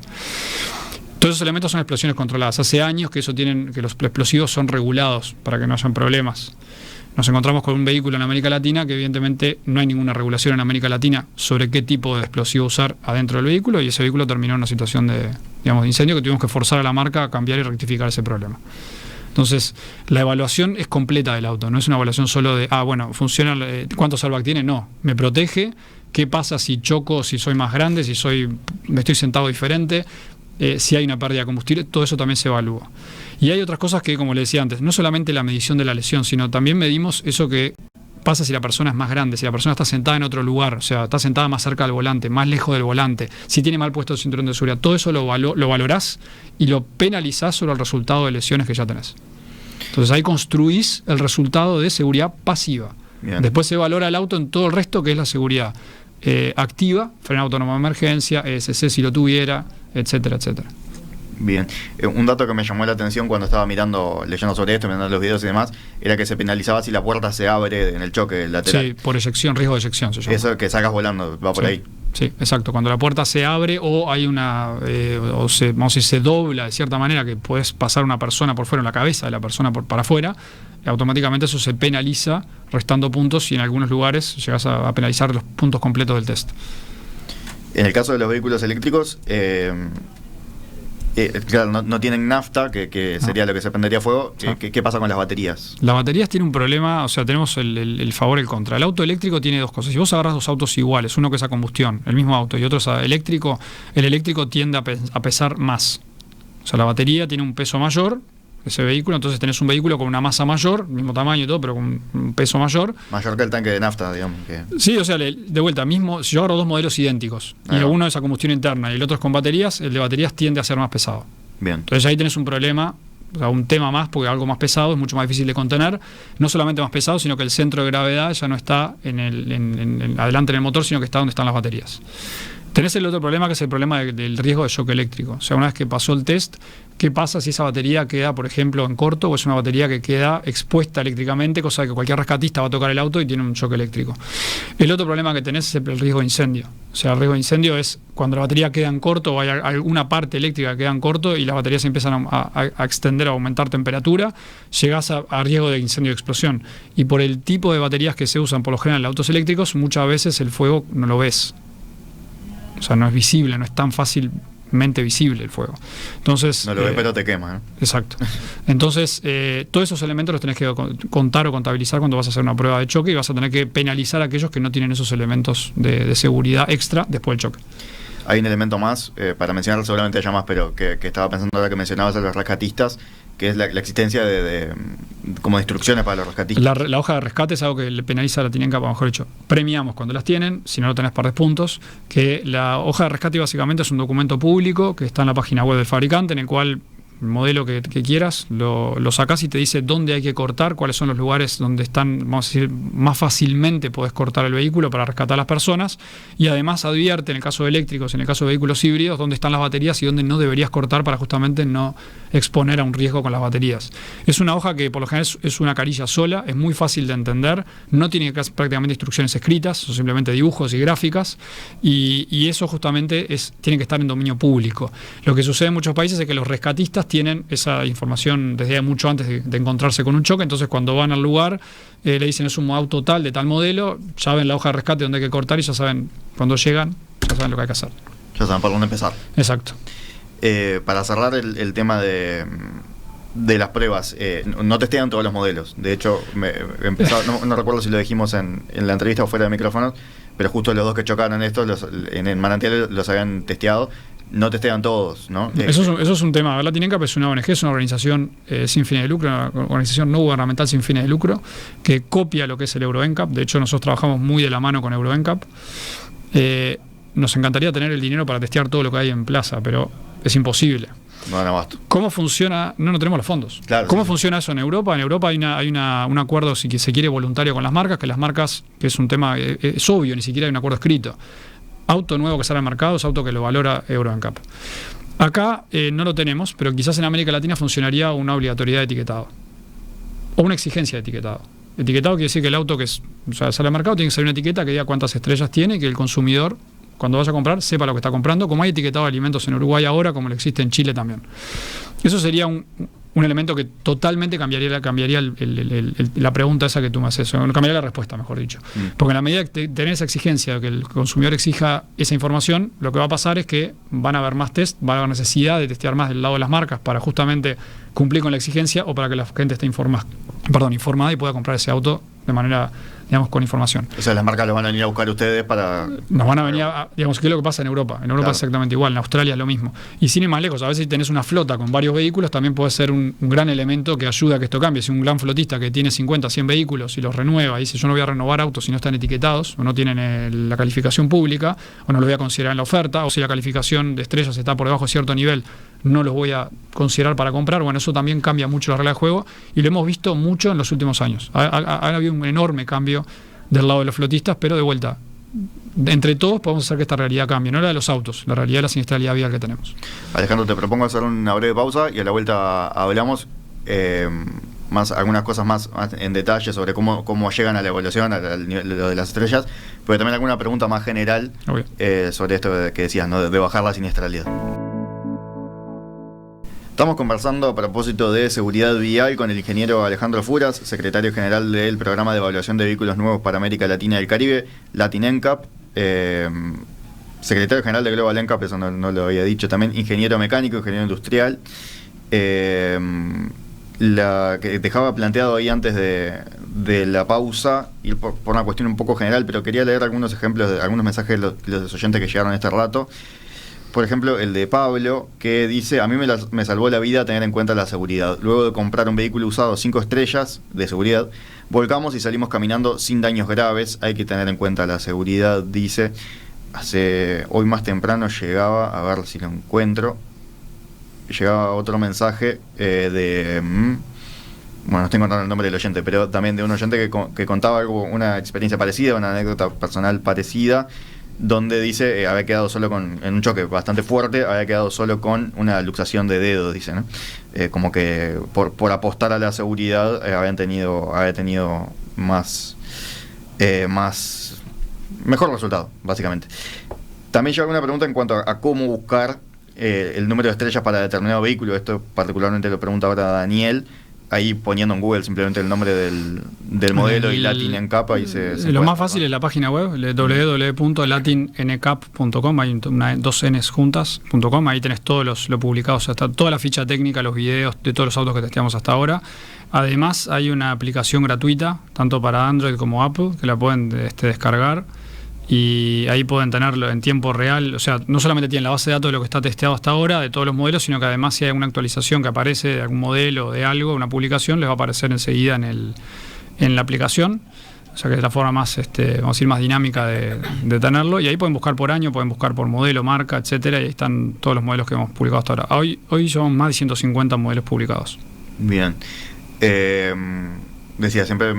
Todos esos elementos son explosiones controladas. Hace años que que los explosivos son regulados para que no hayan problemas. Nos encontramos con un vehículo en América Latina que evidentemente no hay ninguna regulación en América Latina sobre qué tipo de explosivo usar adentro del vehículo, y ese vehículo terminó en una situación de incendio que tuvimos que forzar a la marca a cambiar y rectificar ese problema. Entonces, la evaluación es completa del auto, no es una evaluación solo de, funciona, ¿cuántos airbags tiene? No, me protege, ¿qué pasa si choco, si soy más grande, me estoy sentado diferente? Si hay una pérdida de combustible, todo eso también se evalúa. Y hay otras cosas que, como le decía antes, no solamente la medición de la lesión, sino también medimos eso que pasa si la persona es más grande, si la persona está sentada en otro lugar, o sea, está sentada más cerca del volante, más lejos del volante, si tiene mal puesto el cinturón de seguridad. Todo eso lo valorás y lo penalizás sobre el resultado de lesiones que ya tenés. Entonces ahí construís el resultado de seguridad pasiva. Bien. Después se valora el auto en todo el resto, que es la seguridad activa, freno autónomo de emergencia, ESC si lo tuviera, etcétera, etcétera. Bien, un dato que me llamó la atención cuando estaba leyendo sobre esto, mirando los videos y demás, era que se penalizaba si la puerta se abre en el choque lateral. Sí, por eyección, riesgo de eyección se llama. Eso que sacas volando, va por ahí. Sí, exacto. Cuando la puerta se abre o hay se dobla de cierta manera, que puedes pasar una persona por fuera, la cabeza de la persona para afuera, automáticamente eso se penaliza restando puntos, y en algunos lugares llegas a penalizar los puntos completos del test. En el caso de los vehículos eléctricos, claro, no tienen nafta, que sería lo que se prendería fuego. ¿Qué pasa con las baterías? Las baterías tienen un problema, o sea, tenemos el favor y el contra. El auto eléctrico tiene dos cosas. Si vos agarras dos autos iguales, uno que es a combustión, el mismo auto, y otro es eléctrico, el eléctrico tiende a pesar más. O sea, la batería tiene un peso mayor, ese vehículo, entonces tenés un vehículo con una masa mayor, mismo tamaño y todo, pero con un peso mayor. Mayor que el tanque de nafta, digamos. Sí, o sea, de vuelta, si yo agarro dos modelos idénticos, y uno es a combustión interna y el otro es con baterías, el de baterías tiende a ser más pesado. Bien. Entonces ahí tenés un problema, o sea, un tema más, porque algo más pesado es mucho más difícil de contener. No solamente más pesado, sino que el centro de gravedad ya no está adelante en el motor, sino que está donde están las baterías. Tenés el otro problema, que es el problema del riesgo de shock eléctrico. O sea, una vez que pasó el test, ¿qué pasa si esa batería queda, por ejemplo, en corto, o es una batería que queda expuesta eléctricamente, cosa que cualquier rescatista va a tocar el auto y tiene un shock eléctrico? El otro problema que tenés es el riesgo de incendio. O sea, el riesgo de incendio es cuando la batería queda en corto, o hay alguna parte eléctrica que queda en corto y las baterías empiezan a extender, a aumentar temperatura, llegás a riesgo de incendio y explosión. Y por el tipo de baterías que se usan por lo general en autos eléctricos, muchas veces el fuego no lo ves. O sea, no es visible, no es tan fácilmente visible el fuego. Entonces, no lo ves, pero te quema, ¿eh? Exacto. Entonces, todos esos elementos los tenés que contar o contabilizar cuando vas a hacer una prueba de choque, y vas a tener que penalizar a aquellos que no tienen esos elementos de seguridad extra después del choque. Hay un elemento más, para mencionar, seguramente haya más, pero que estaba pensando ahora que mencionabas a los rescatistas, que es la existencia de como instrucciones para los rescatistas. La hoja de rescate es algo que le penaliza a la TINENCAP, o mejor dicho, premiamos cuando las tienen, si no lo tenés par de puntos, que la hoja de rescate básicamente es un documento público que está en la página web del fabricante, en el cual el modelo que quieras, lo sacás y te dice dónde hay que cortar, cuáles son los lugares donde están, vamos a decir, más fácilmente podés cortar el vehículo para rescatar a las personas, y además advierte, en el caso de eléctricos, en el caso de vehículos híbridos, dónde están las baterías y dónde no deberías cortar para justamente no exponer a un riesgo con las baterías. Es una hoja que por lo general es una carilla sola, es muy fácil de entender, no tiene prácticamente instrucciones escritas, son simplemente dibujos y gráficas, y eso justamente tiene que estar en dominio público. Lo que sucede en muchos países es que los rescatistas flotistas tienen esa información desde mucho antes de encontrarse con un choque, entonces cuando van al lugar le dicen es un auto tal de tal modelo, ya ven la hoja de rescate donde hay que cortar y ya saben cuando llegan, ya saben lo que hay que hacer. Ya saben por dónde empezar. Exacto. Para cerrar el tema de las pruebas, no testean todos los modelos. De hecho, no recuerdo si lo dijimos en la entrevista o fuera de micrófonos, pero justo los dos que chocaron en el manantial los habían testeado. No testean todos, ¿no? Eso es un tema. Latin NCAP es una ONG, es una organización sin fines de lucro, una organización no gubernamental sin fines de lucro, que copia lo que es el Euro NCAP. De hecho, nosotros trabajamos muy de la mano con Euro NCAP. Nos encantaría tener el dinero para testear todo lo que hay en plaza, pero es imposible. No abasto. ¿Cómo funciona? No tenemos los fondos. Claro, ¿Cómo funciona eso en Europa? En Europa hay un acuerdo, si se quiere, voluntario con las marcas, que es un tema, es obvio, ni siquiera hay un acuerdo escrito. Auto nuevo que sale al mercado es auto que lo valora Euro NCAP. Acá no lo tenemos, pero quizás en América Latina funcionaría una obligatoriedad de etiquetado. O una exigencia de etiquetado. Etiquetado quiere decir que el auto sale al mercado tiene que salir una etiqueta que diga cuántas estrellas tiene y que el consumidor, cuando vaya a comprar, sepa lo que está comprando, como hay etiquetado de alimentos en Uruguay ahora, como lo existe en Chile también. Eso sería un elemento que totalmente cambiaría la pregunta esa que tú me haces, o cambiaría la respuesta, mejor dicho. Porque en la medida que tenés esa exigencia de que el consumidor exija esa información, lo que va a pasar es que van a haber más test, va a haber necesidad de testear más del lado de las marcas para justamente cumplir con la exigencia o para que la gente esté informada y pueda comprar ese auto de manera, digamos, con información. O sea, las marcas los van a venir a buscar ustedes para... Nos van a venir digamos, ¿qué es lo que pasa en Europa? En Europa claro. Es exactamente igual, en Australia es lo mismo. Y sin ir más lejos, a veces si tenés una flota con varios vehículos, también puede ser un gran elemento que ayuda a que esto cambie. Si un gran flotista que tiene 50, 100 vehículos y los renueva y dice yo no voy a renovar autos si no están etiquetados, o no tienen la calificación pública, o no los voy a considerar en la oferta, o si la calificación de estrellas está por debajo de cierto nivel, no los voy a considerar para comprar. Bueno, eso también cambia mucho la regla de juego y lo hemos visto mucho en los últimos años. Ha habido un enorme cambio del lado de los flotistas, pero de vuelta, entre todos podemos hacer que esta realidad cambie, no la de los autos, la realidad de la siniestralidad vial que tenemos. Alejandro, te propongo hacer una breve pausa y a la vuelta hablamos algunas cosas más en detalle sobre cómo llegan a la evaluación, al nivel de las estrellas, pero también alguna pregunta más general sobre esto que decías, ¿no? de bajar la siniestralidad. Estamos conversando a propósito de seguridad vial con el ingeniero Alejandro Furas, secretario general del Programa de Evaluación de Vehículos Nuevos para América Latina y el Caribe, Latin NCAP, secretario general de Global NCAP, eso no lo había dicho, también ingeniero mecánico, ingeniero industrial, la que dejaba planteado ahí antes de la pausa, ir por una cuestión un poco general, pero quería leer algunos ejemplos, algunos mensajes de los oyentes que llegaron este rato. Por ejemplo, el de Pablo, que dice: a mí me salvó la vida tener en cuenta la seguridad. Luego de comprar un vehículo usado 5 estrellas de seguridad, volcamos y salimos caminando sin daños graves. Hay que tener en cuenta la seguridad, dice. Hoy más temprano llegaba, a ver si lo encuentro, llegaba otro mensaje bueno, no estoy encontrando el nombre del oyente, pero también de un oyente que contaba una experiencia parecida, una anécdota personal parecida, donde dice había quedado solo en un choque bastante fuerte, había quedado solo con una luxación de dedo, dice, ¿no? Como que por apostar a la seguridad había tenido mejor resultado, básicamente. También llega una pregunta en cuanto a cómo buscar el número de estrellas para determinado vehículo. Esto particularmente lo pregunta ahora Daniel, ahí poniendo en Google simplemente el nombre del modelo y Latin NCAP, ahí se lo más fácil es la página web, www.latinnCap.com, hay dos N's juntas.com, ahí tenés todos lo publicados, hasta toda la ficha técnica, los videos de todos los autos que testeamos hasta ahora. Además hay una aplicación gratuita, tanto para Android como Apple, que la pueden descargar. Y ahí pueden tenerlo en tiempo real, o sea, no solamente tienen la base de datos de lo que está testeado hasta ahora, de todos los modelos, sino que además si hay alguna actualización que aparece de algún modelo, de algo, una publicación, les va a aparecer enseguida en la aplicación. O sea que es la forma más, vamos a decir, más dinámica de tenerlo. Y ahí pueden buscar por año, pueden buscar por modelo, marca, etcétera, y ahí están todos los modelos que hemos publicado hasta ahora. Hoy llevamos más de 150 modelos publicados. Bien. Decía, siempre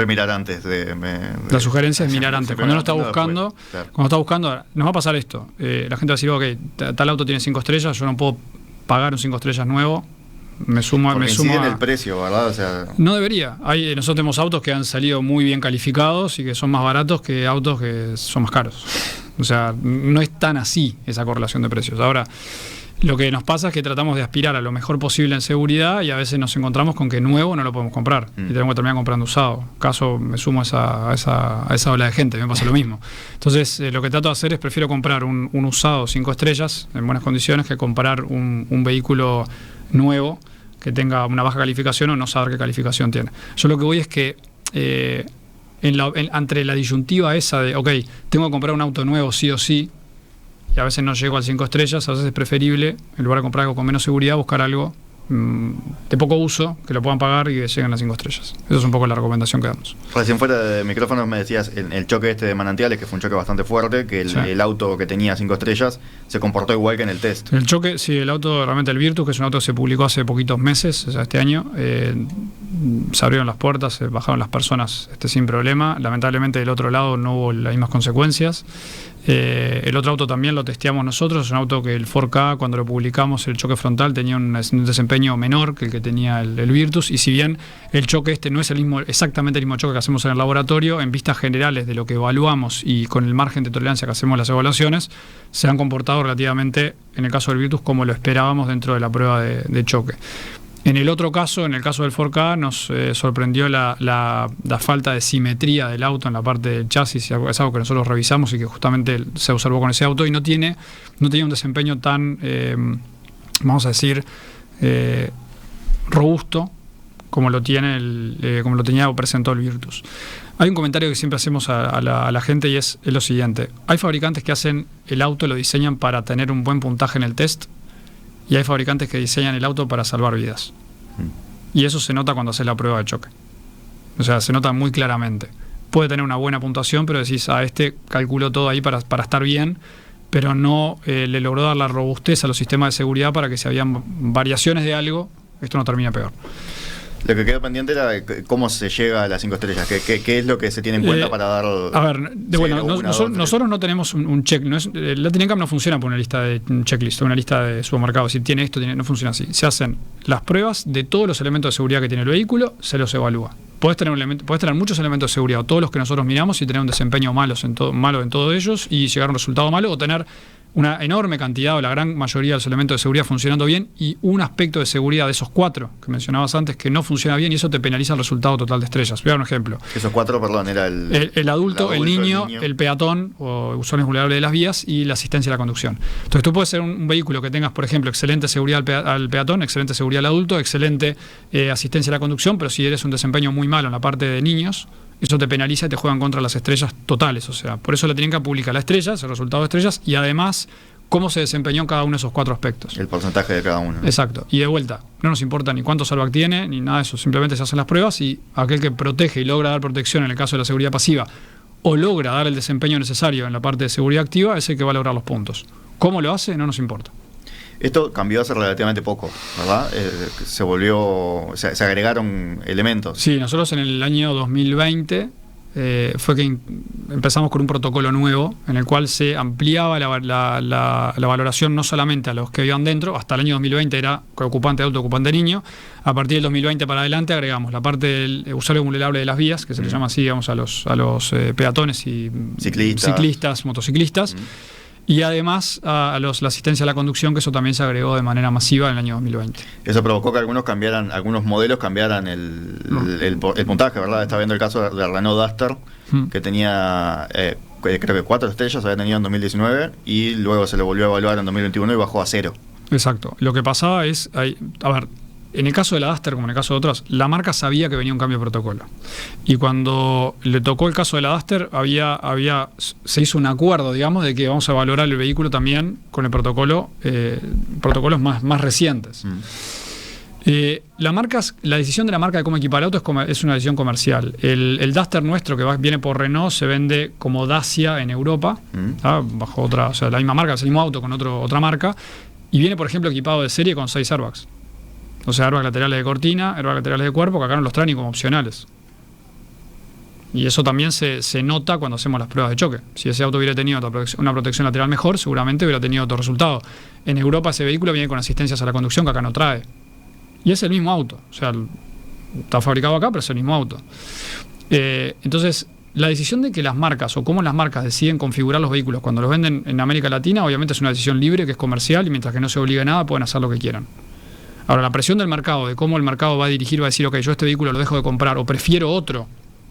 mirar antes. La sugerencia es mirar antes. Cuando uno está buscando, después, claro. Cuando está buscando, nos va a pasar esto. La gente va a decir, ok, tal auto tiene 5 estrellas, yo no puedo pagar un 5 estrellas nuevo. Me sumo en el precio, ¿verdad? O sea, no debería. Nosotros tenemos autos que han salido muy bien calificados y que son más baratos que autos que son más caros. O sea, no es tan así esa correlación de precios. Ahora, Lo que nos pasa es que tratamos de aspirar a lo mejor posible en seguridad y a veces nos encontramos con que nuevo no lo podemos comprar y tenemos que terminar comprando usado. Caso me sumo a esa ola de gente, me pasa lo mismo. Entonces lo que trato de hacer es prefiero comprar un usado 5 estrellas en buenas condiciones que comprar un vehículo nuevo que tenga una baja calificación o no saber qué calificación tiene. Yo lo que voy es que entre la disyuntiva esa de, ok, tengo que comprar un auto nuevo sí o sí, y a veces no llego al 5 estrellas, a veces es preferible, en lugar de comprar algo con menos seguridad, buscar algo de poco uso, que lo puedan pagar y que lleguen a 5 estrellas. Esa es un poco la recomendación que damos. Recién fuera de micrófonos me decías el choque este de Manantiales, que fue un choque bastante fuerte, que el auto que tenía 5 estrellas se comportó igual que en el test. El choque, sí, el auto, realmente el Virtus, que es un auto que se publicó hace poquitos meses, o sea, este año, se abrieron las puertas, se bajaron las personas sin problema. Lamentablemente del otro lado no hubo las mismas consecuencias. El otro auto también lo testeamos nosotros, es un auto que el 4K, cuando lo publicamos, el choque frontal tenía un desempeño menor que el que tenía el Virtus, y si bien el choque no es exactamente el mismo choque que hacemos en el laboratorio, en vistas generales de lo que evaluamos y con el margen de tolerancia que hacemos las evaluaciones, se han comportado relativamente, en el caso del Virtus, como lo esperábamos dentro de la prueba de choque. En el otro caso, en el caso del 4K, nos sorprendió la falta de simetría del auto en la parte del chasis. Es algo que nosotros revisamos y que justamente se observó con ese auto, y no tenía un desempeño tan, vamos a decir, robusto como lo tenía o presentó el Virtus. Hay un comentario que siempre hacemos a la gente, y es lo siguiente: hay fabricantes que hacen el auto, lo diseñan para tener un buen puntaje en el test, y hay fabricantes que diseñan el auto para salvar vidas. Y eso se nota cuando haces la prueba de choque. O sea, se nota muy claramente. Puede tener una buena puntuación, pero decís, calculó todo ahí para estar bien, pero no le logró dar la robustez a los sistemas de seguridad para que si habían variaciones de algo, esto no termina peor. Lo que quedó pendiente era cómo se llega a las 5 estrellas. ¿Qué es lo que se tiene en cuenta para dar? A ver, nosotros no tenemos un check. La Tinencam no funciona por una lista de checklist, una lista de supermercados. Si tiene esto, no funciona así. Se hacen las pruebas de todos los elementos de seguridad que tiene el vehículo, se los evalúa. Podés tener muchos elementos de seguridad, o todos los que nosotros miramos, y tener un desempeño malo en todos ellos y llegar a un resultado malo, o tener una enorme cantidad o la gran mayoría de los elementos de seguridad funcionando bien y un aspecto de seguridad de esos 4 que mencionabas antes que no funciona bien, y eso te penaliza el resultado total de estrellas. Voy a dar un ejemplo. Esos 4, perdón, era el adulto, el niño, el peatón o usuarios vulnerables de las vías, y la asistencia a la conducción. Entonces tú puedes ser un vehículo que tengas, por ejemplo, excelente seguridad al peatón, excelente seguridad al adulto, excelente asistencia a la conducción, pero si eres un desempeño muy malo en la parte de niños, eso te penaliza y te juega en contra de las estrellas totales. O sea, por eso la Tinencam publica las estrellas, el resultado de estrellas, y además cómo se desempeñó en cada uno de esos 4 aspectos. El porcentaje de cada uno. Exacto. Y de vuelta, no nos importa ni cuánto salvac tiene, ni nada de eso. Simplemente se hacen las pruebas, y aquel que protege y logra dar protección en el caso de la seguridad pasiva, o logra dar el desempeño necesario en la parte de seguridad activa, es el que va a lograr los puntos. ¿Cómo lo hace? No nos importa. Esto cambió hace relativamente poco, ¿verdad? Se agregaron elementos. Sí, nosotros en el año 2020 fue que empezamos con un protocolo nuevo en el cual se ampliaba la valoración no solamente a los que vivían dentro. Hasta el año 2020 era ocupante adulto, ocupante niño. A partir del 2020 para adelante agregamos la parte del usuario vulnerable de las vías, que se le llama así, digamos, a los peatones y ciclistas, motociclistas. Y además la asistencia a la conducción, que eso también se agregó de manera masiva en el año 2020. Eso provocó que algunos modelos cambiaran el puntaje, ¿verdad? Estaba viendo el caso de Renault Duster, que tenía, creo que 4 estrellas, había tenido en 2019, y luego se lo volvió a evaluar en 2021 y bajó a 0. Exacto. Lo que pasaba es, en el caso de la Duster, como en el caso de otras, la marca sabía que venía un cambio de protocolo. Y cuando le tocó el caso de la Duster, se hizo un acuerdo, digamos, de que vamos a valorar el vehículo también con el protocolos más recientes. La decisión de la marca de cómo equipar el auto es una decisión comercial. El Duster nuestro, que viene por Renault, se vende como Dacia en Europa, bajo otra, o sea, la misma marca, es el mismo auto con otra marca, y viene, por ejemplo, equipado de serie con 6 airbags. O sea, airbags laterales de cortina, airbags laterales de cuerpo, que acá no los traen ni como opcionales. Y eso también se nota cuando hacemos las pruebas de choque. Si ese auto hubiera tenido una protección lateral mejor, seguramente hubiera tenido otro resultado. En Europa ese vehículo viene con asistencias a la conducción que acá no trae. Y es el mismo auto. O sea, está fabricado acá, pero es el mismo auto. Entonces, la decisión de que las marcas o cómo las marcas deciden configurar los vehículos cuando los venden en América Latina, obviamente es una decisión libre, que es comercial, y mientras que no se obligue a nada, pueden hacer lo que quieran. Ahora, la presión del mercado, de cómo el mercado va a dirigir, va a decir, ok, yo este vehículo lo dejo de comprar o prefiero otro,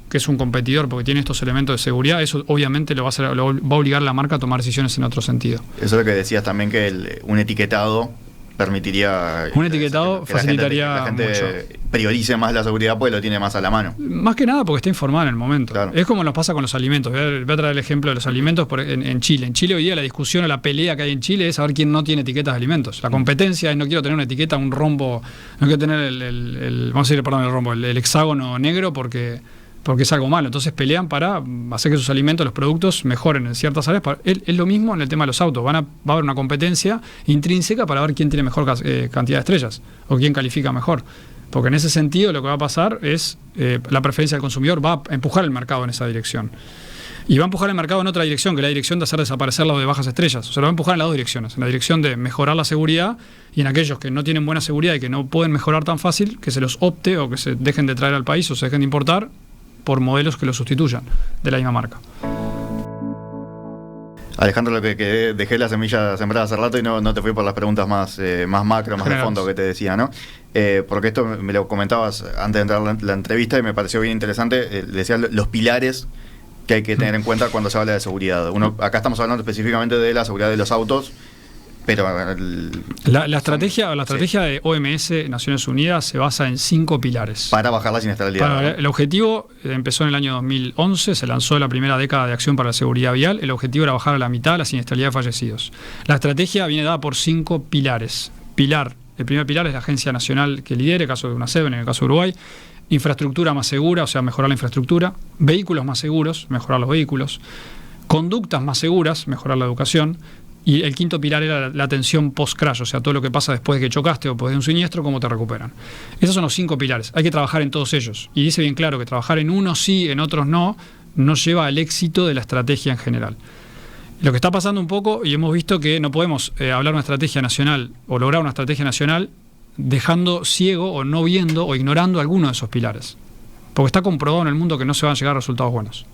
que es un competidor porque tiene estos elementos de seguridad, eso obviamente lo va a obligar a la marca a tomar decisiones en otro sentido. Eso es lo que decías también, que un etiquetado permitiría... Un etiquetado facilitaría la gente mucho. Priorice más la seguridad porque lo tiene más a la mano. Más que nada porque está informada en el momento. Claro. Es como nos pasa con los alimentos. Voy a traer el ejemplo de los alimentos en Chile. En Chile hoy día la discusión o la pelea que hay en Chile es saber quién no tiene etiquetas de alimentos. La competencia es: no quiero tener una etiqueta, un rombo, no quiero tener el hexágono negro porque es algo malo. Entonces pelean para hacer que sus alimentos, los productos, mejoren en ciertas áreas. Es lo mismo en el tema de los autos. Va a haber una competencia intrínseca para ver quién tiene mejor cantidad de estrellas o quién califica mejor. Porque en ese sentido lo que va a pasar es la preferencia del consumidor va a empujar el mercado en esa dirección. Y va a empujar el mercado en otra dirección, que es la dirección de hacer desaparecer lo de bajas estrellas. O sea, lo va a empujar en las dos direcciones. En la dirección de mejorar la seguridad, y en aquellos que no tienen buena seguridad y que no pueden mejorar tan fácil, que se los opte o que se dejen de traer al país o se dejen de importar por modelos que lo sustituyan de la misma marca. Alejandro, lo que dejé la semilla sembrada hace rato y no te fui por las preguntas más macro, más de fondo que te decía, ¿no? Porque esto me lo comentabas antes de entrar a la entrevista y me pareció bien interesante. Decías los pilares que hay que tener en cuenta cuando se habla de seguridad. Acá estamos hablando específicamente de la seguridad de los autos, pero la estrategia de OMS, Naciones Unidas, se basa en 5 pilares. Para bajar la siniestralidad. El objetivo empezó en el año 2011, se lanzó la primera década de acción para la seguridad vial. El objetivo era bajar a la mitad la siniestralidad de fallecidos. La estrategia viene dada por 5 pilares. El primer pilar es la agencia nacional que lidere, en el caso de UNACEP, en el caso de Uruguay. Infraestructura más segura, o sea, mejorar la infraestructura. Vehículos más seguros, mejorar los vehículos. Conductas más seguras, mejorar la educación. Y el quinto pilar era la atención post-crash, o sea, todo lo que pasa después de que chocaste o después de un siniestro, cómo te recuperan. Esos son los 5 pilares. Hay que trabajar en todos ellos. Y dice bien claro que trabajar en unos sí, en otros no lleva al éxito de la estrategia en general. Lo que está pasando un poco, y hemos visto que no podemos hablar de una estrategia nacional o lograr una estrategia nacional dejando ciego o no viendo o ignorando alguno de esos pilares. Porque está comprobado en el mundo que no se van a llegar a resultados buenos.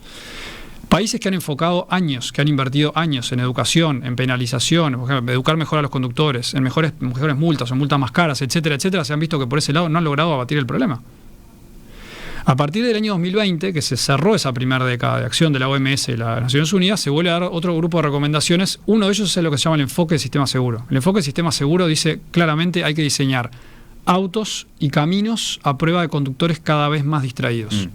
Países que han enfocado años, que han invertido años en educación, en penalización, por ejemplo, educar mejor a los conductores, en mejores multas o multas más caras, etcétera, etcétera, se han visto que por ese lado no han logrado abatir el problema. A partir del año 2020, que se cerró esa primera década de acción de la OMS y las Naciones Unidas, se vuelve a dar otro grupo de recomendaciones. Uno de ellos es lo que se llama el enfoque de sistema seguro. El enfoque de sistema seguro dice claramente hay que diseñar autos y caminos a prueba de conductores cada vez más distraídos.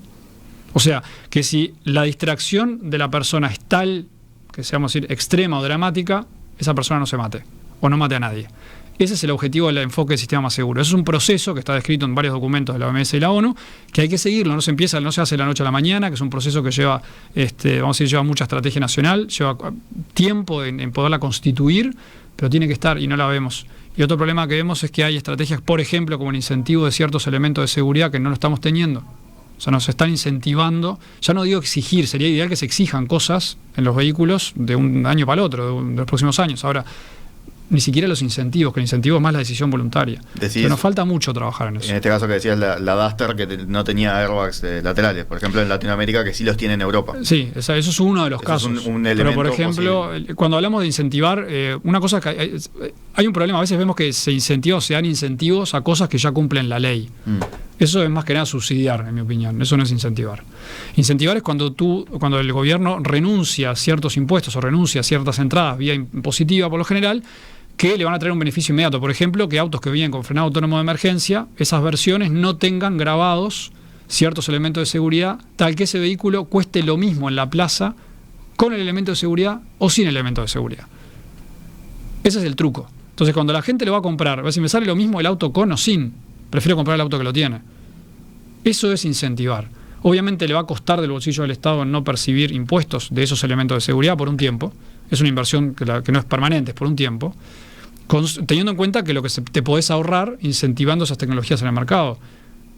O sea, que si la distracción de la persona es tal, que seamos decir extrema o dramática, esa persona no se mate o no mate a nadie. Ese es el objetivo del enfoque del sistema más seguro. Eso es un proceso que está descrito en varios documentos de la OMS y la ONU, que hay que seguirlo, no se hace de la noche a la mañana, que es un proceso que lleva, lleva mucha estrategia nacional, lleva tiempo en poderla constituir, pero tiene que estar y no la vemos. Y otro problema que vemos es que hay estrategias, por ejemplo, como el incentivo de ciertos elementos de seguridad que no lo estamos teniendo. O sea, nos están incentivando, ya no digo exigir, sería ideal que se exijan cosas en los vehículos de un año para el otro, de los próximos años. Ahora, ni siquiera los incentivos, que el incentivo es más la decisión voluntaria. Pero nos falta mucho trabajar en eso. En este caso que decías, la Duster, que no tenía airbags laterales, por ejemplo en Latinoamérica, que sí los tiene en Europa. Sí, eso es uno de los casos. Pero por ejemplo, cuando hablamos de incentivar, una cosa que hay un problema, a veces vemos que se incentiva o se dan incentivos a cosas que ya cumplen la ley. Eso es más que nada subsidiar, en mi opinión. Eso no es incentivar. Incentivar es cuando el gobierno renuncia a ciertos impuestos o renuncia a ciertas entradas vía impositiva por lo general, que le van a traer un beneficio inmediato. Por ejemplo, que autos que vienen con frenado autónomo de emergencia, esas versiones no tengan grabados ciertos elementos de seguridad, tal que ese vehículo cueste lo mismo en la plaza con el elemento de seguridad o sin el elemento de seguridad. Ese es el truco. Entonces, cuando la gente lo va a comprar, va a decir, me sale lo mismo el auto con o sin, prefiero comprar el auto que lo tiene. Eso es incentivar. Obviamente le va a costar del bolsillo del Estado no percibir impuestos de esos elementos de seguridad por un tiempo. Es una inversión que no es permanente, es por un tiempo. Teniendo en cuenta que lo que te podés ahorrar incentivando esas tecnologías en el mercado.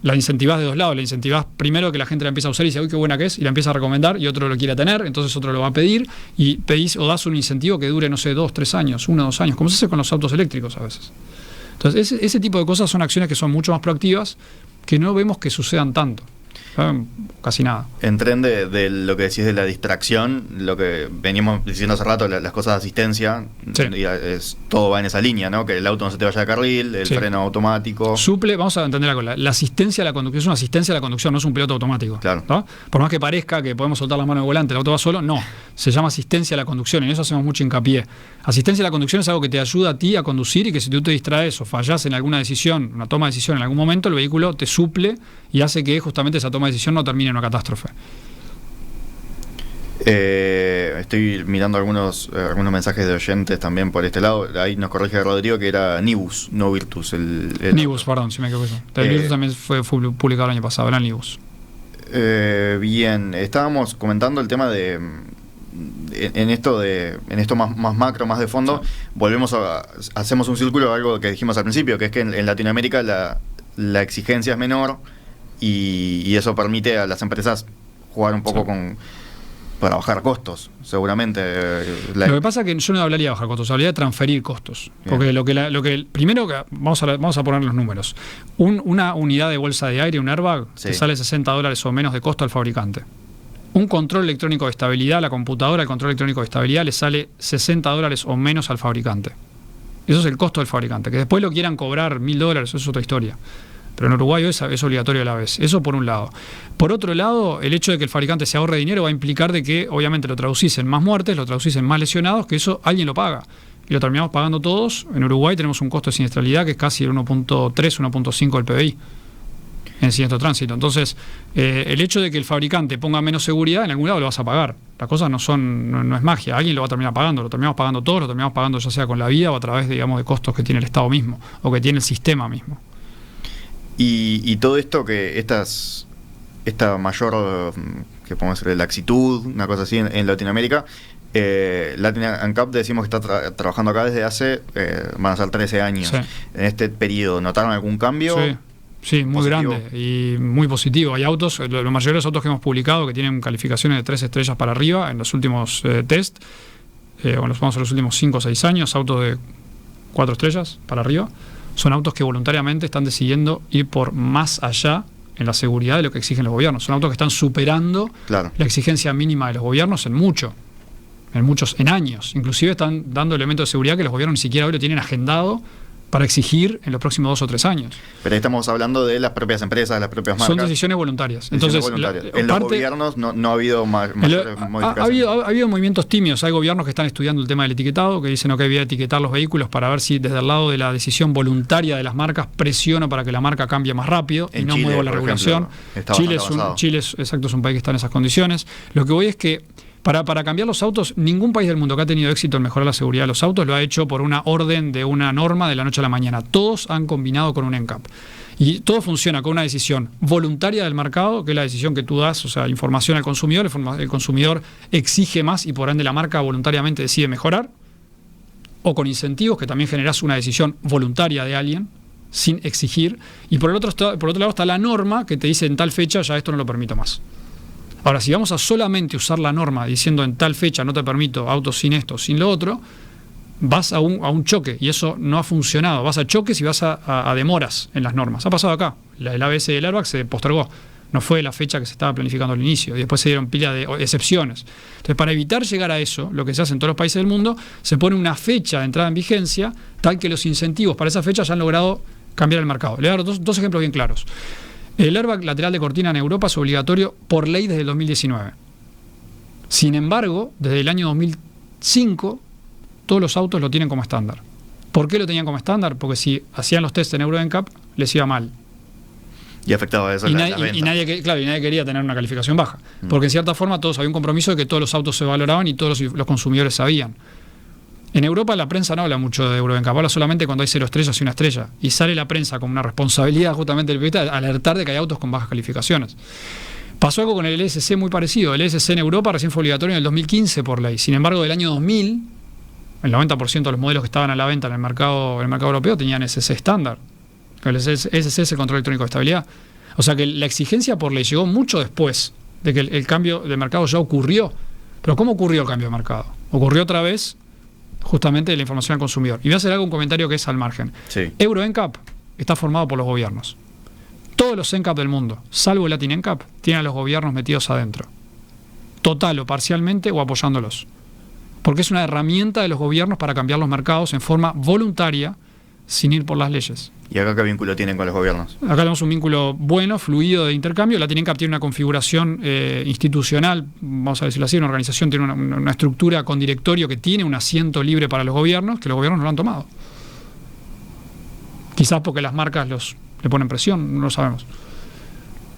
La incentivás de dos lados. La incentivás primero que la gente la empieza a usar y dice, uy, qué buena que es, y la empieza a recomendar, y otro lo quiere tener, entonces otro lo va a pedir, y pedís o das un incentivo que dure, no sé, 2, 3 años, 1 o 2 años, como se hace con los autos eléctricos a veces. Entonces, ese tipo de cosas son acciones que son mucho más proactivas, que no vemos que sucedan tanto. casi nada. En tren de lo que decís de la distracción, lo que veníamos diciendo hace rato, las cosas de asistencia, Sí. todo va en esa línea, ¿no? Que el auto no se te vaya de carril, el Sí. freno automático. Suple, vamos a entender algo, la asistencia a la conducción es una asistencia a la conducción, no es un piloto automático. Claro. ¿No? Por más que parezca que podemos soltar las manos del volante, el auto va solo, no. Se llama asistencia a la conducción, y en eso hacemos mucho hincapié. Asistencia a la conducción es algo que te ayuda a ti a conducir y que si tú te distraes o fallás en alguna decisión, una toma de decisión en algún momento, el vehículo te suple y hace que justamente esa toma de decisión no termine en una catástrofe. Estoy mirando algunos mensajes de oyentes también por este lado. Ahí nos corrige Rodrigo que era Nibus, no Virtus. Nibus, perdón, si me equivoco. El Virtus también fue publicado el año pasado, era Nibus. Bien, estábamos comentando el tema de en esto más macro, más de fondo. Volvemos hacemos un círculo, algo que dijimos al principio, que es que en Latinoamérica la exigencia es menor y eso permite a las empresas jugar un poco para bajar costos, seguramente. Lo que pasa es que yo no hablaría de bajar costos, hablaría de transferir costos. Bien. Porque primero, vamos a poner los números. Una unidad de bolsa de aire, un airbag, Sí. te sale $60 o menos de costo al fabricante. Un control electrónico de estabilidad, la computadora, el control electrónico de estabilidad, le sale $60 o menos al fabricante. Eso es el costo del fabricante. Que después lo quieran cobrar $1.000, eso es otra historia. Pero en Uruguay es obligatorio a la vez. Eso por un lado. Por otro lado, el hecho de que el fabricante se ahorre dinero va a implicar de que obviamente lo traducís en más muertes, lo traducís en más lesionados, que eso alguien lo paga. Y lo terminamos pagando todos. En Uruguay tenemos un costo de siniestralidad que es casi el 1.3, 1.5 del PBI en siniestro tránsito. Entonces, el hecho de que el fabricante ponga menos seguridad, en algún lado lo vas a pagar. Las cosas no es magia. Alguien lo va a terminar pagando. Lo terminamos pagando todos, lo terminamos pagando ya sea con la vida o a través, digamos, de costos que tiene el Estado mismo o que tiene el sistema mismo. Y todo esto que esta mayor, que podemos decir, laxitud, una cosa así en Latinoamérica, Latin ANCAP decimos que está trabajando acá desde hace, van a ser 13 años. Sí. En este periodo, ¿notaron algún cambio? Sí, muy positivo. grande y muy positivo. Hay autos, la mayoría de los autos que hemos publicado que tienen calificaciones de 3 estrellas para arriba en los últimos test, vamos a los últimos 5 o 6 años, autos de 4 estrellas para arriba. Son autos que voluntariamente están decidiendo ir por más allá en la seguridad de lo que exigen los gobiernos. Son autos que están superando Claro. la exigencia mínima de los gobiernos en años. Inclusive están dando elementos de seguridad que los gobiernos ni siquiera hoy lo tienen agendado para exigir en los próximos 2 o 3 años. Pero ahí estamos hablando de las propias empresas, las propias marcas. Son decisiones voluntarias. Entonces, en los gobiernos no ha habido mayores modificaciones. ha habido movimientos tímidos. Hay gobiernos que están estudiando el tema del etiquetado, que dicen que había que etiquetar los vehículos para ver si desde el lado de la decisión voluntaria de las marcas presiono para que la marca cambie más rápido y no Chile, mueva la por regulación. ejemplo, está Chile bastante es un país que está en esas condiciones. Lo que voy es que para cambiar los autos, ningún país del mundo que ha tenido éxito en mejorar la seguridad de los autos lo ha hecho por una orden de una norma de la noche a la mañana. Todos han combinado con un NCAP. Y todo funciona con una decisión voluntaria del mercado, que es la decisión que tú das, o sea, información al consumidor, el consumidor exige más y por ende la marca voluntariamente decide mejorar, o con incentivos, que también generas una decisión voluntaria de alguien, sin exigir, y por otro lado está la norma que te dice en tal fecha ya esto no lo permito más. Ahora, si vamos a solamente usar la norma diciendo en tal fecha no te permito autos sin esto, sin lo otro, vas a un choque y eso no ha funcionado. Vas a choques y vas a demoras en las normas. Ha pasado acá. El ABS del airbag se postergó. No fue la fecha que se estaba planificando al inicio. Y después se dieron pila de excepciones. Entonces, para evitar llegar a eso, lo que se hace en todos los países del mundo, se pone una fecha de entrada en vigencia tal que los incentivos para esa fecha ya han logrado cambiar el mercado. Le voy a dar dos ejemplos bien claros. El airbag lateral de cortina en Europa es obligatorio por ley desde el 2019. Sin embargo, desde el año 2005, todos los autos lo tienen como estándar. ¿Por qué lo tenían como estándar? Porque si hacían los test en Euro NCAP, les iba mal. Y afectaba eso la venta. Y nadie quería tener una calificación baja. Porque en cierta forma todos había un compromiso de que todos los autos se valoraban y todos los consumidores sabían. En Europa la prensa no habla mucho de Euro NCAP, habla solamente cuando hay 0 estrellas y 1 estrella. Y sale la prensa como una responsabilidad justamente del periodista alertar de que hay autos con bajas calificaciones. Pasó algo con el LSC muy parecido. El LSC en Europa recién fue obligatorio en el 2015 por ley. Sin embargo, del año 2000, el 90% de los modelos que estaban a la venta en el mercado europeo tenían SC estándar. El SC es el control electrónico de estabilidad. O sea que la exigencia por ley llegó mucho después de que el cambio de mercado ya ocurrió. Pero ¿cómo ocurrió el cambio de mercado? Ocurrió otra vez justamente la información al consumidor. Y voy a hacer un comentario que es al margen. Sí. Euro NCAP está formado por los gobiernos. Todos los NCAP del mundo, salvo el Latin NCAP, tienen a los gobiernos metidos adentro, total o parcialmente o apoyándolos. Porque es una herramienta de los gobiernos para cambiar los mercados en forma voluntaria, sin ir por las leyes. ¿Y acá qué vínculo tienen con los gobiernos? Acá tenemos un vínculo bueno, fluido de intercambio. La TINENCAP tiene una configuración institucional, vamos a decirlo así, una organización, tiene una estructura con directorio que tiene un asiento libre para los gobiernos, que los gobiernos no lo han tomado. Quizás porque las marcas le ponen presión, no lo sabemos.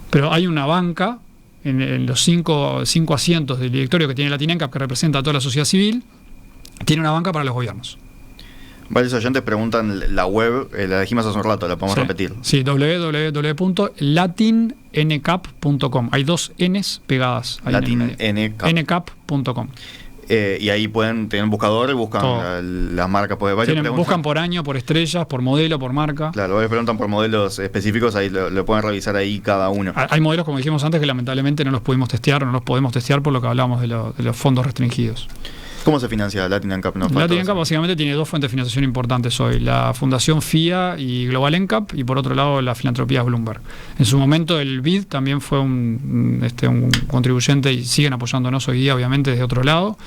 Pero hay una banca en los cinco asientos del directorio que tiene la TINENCAP, que representa a toda la sociedad civil, tiene una banca para los gobiernos. Varios oyentes preguntan la web, la dijimos hace un rato, la podemos repetir. Sí, www.latinencap.com. Hay 2 N's pegadas ahí NCAP.com. Y ahí pueden tener un buscador y buscan las marcas. Buscan por año, por estrellas, por modelo, por marca. Claro, varios preguntan por modelos específicos, ahí lo pueden revisar ahí cada uno. Hay modelos, como dijimos antes, que lamentablemente no los pudimos testear o no los podemos testear por lo que hablábamos de los fondos restringidos. ¿Cómo se financia Latin NCAP? Latin NCAP básicamente tiene 2 fuentes de financiación importantes hoy: la Fundación FIA y Global NCAP, y por otro lado la filantropía Bloomberg. En su momento el BID también fue un contribuyente y siguen apoyándonos hoy día, obviamente, desde otro lado.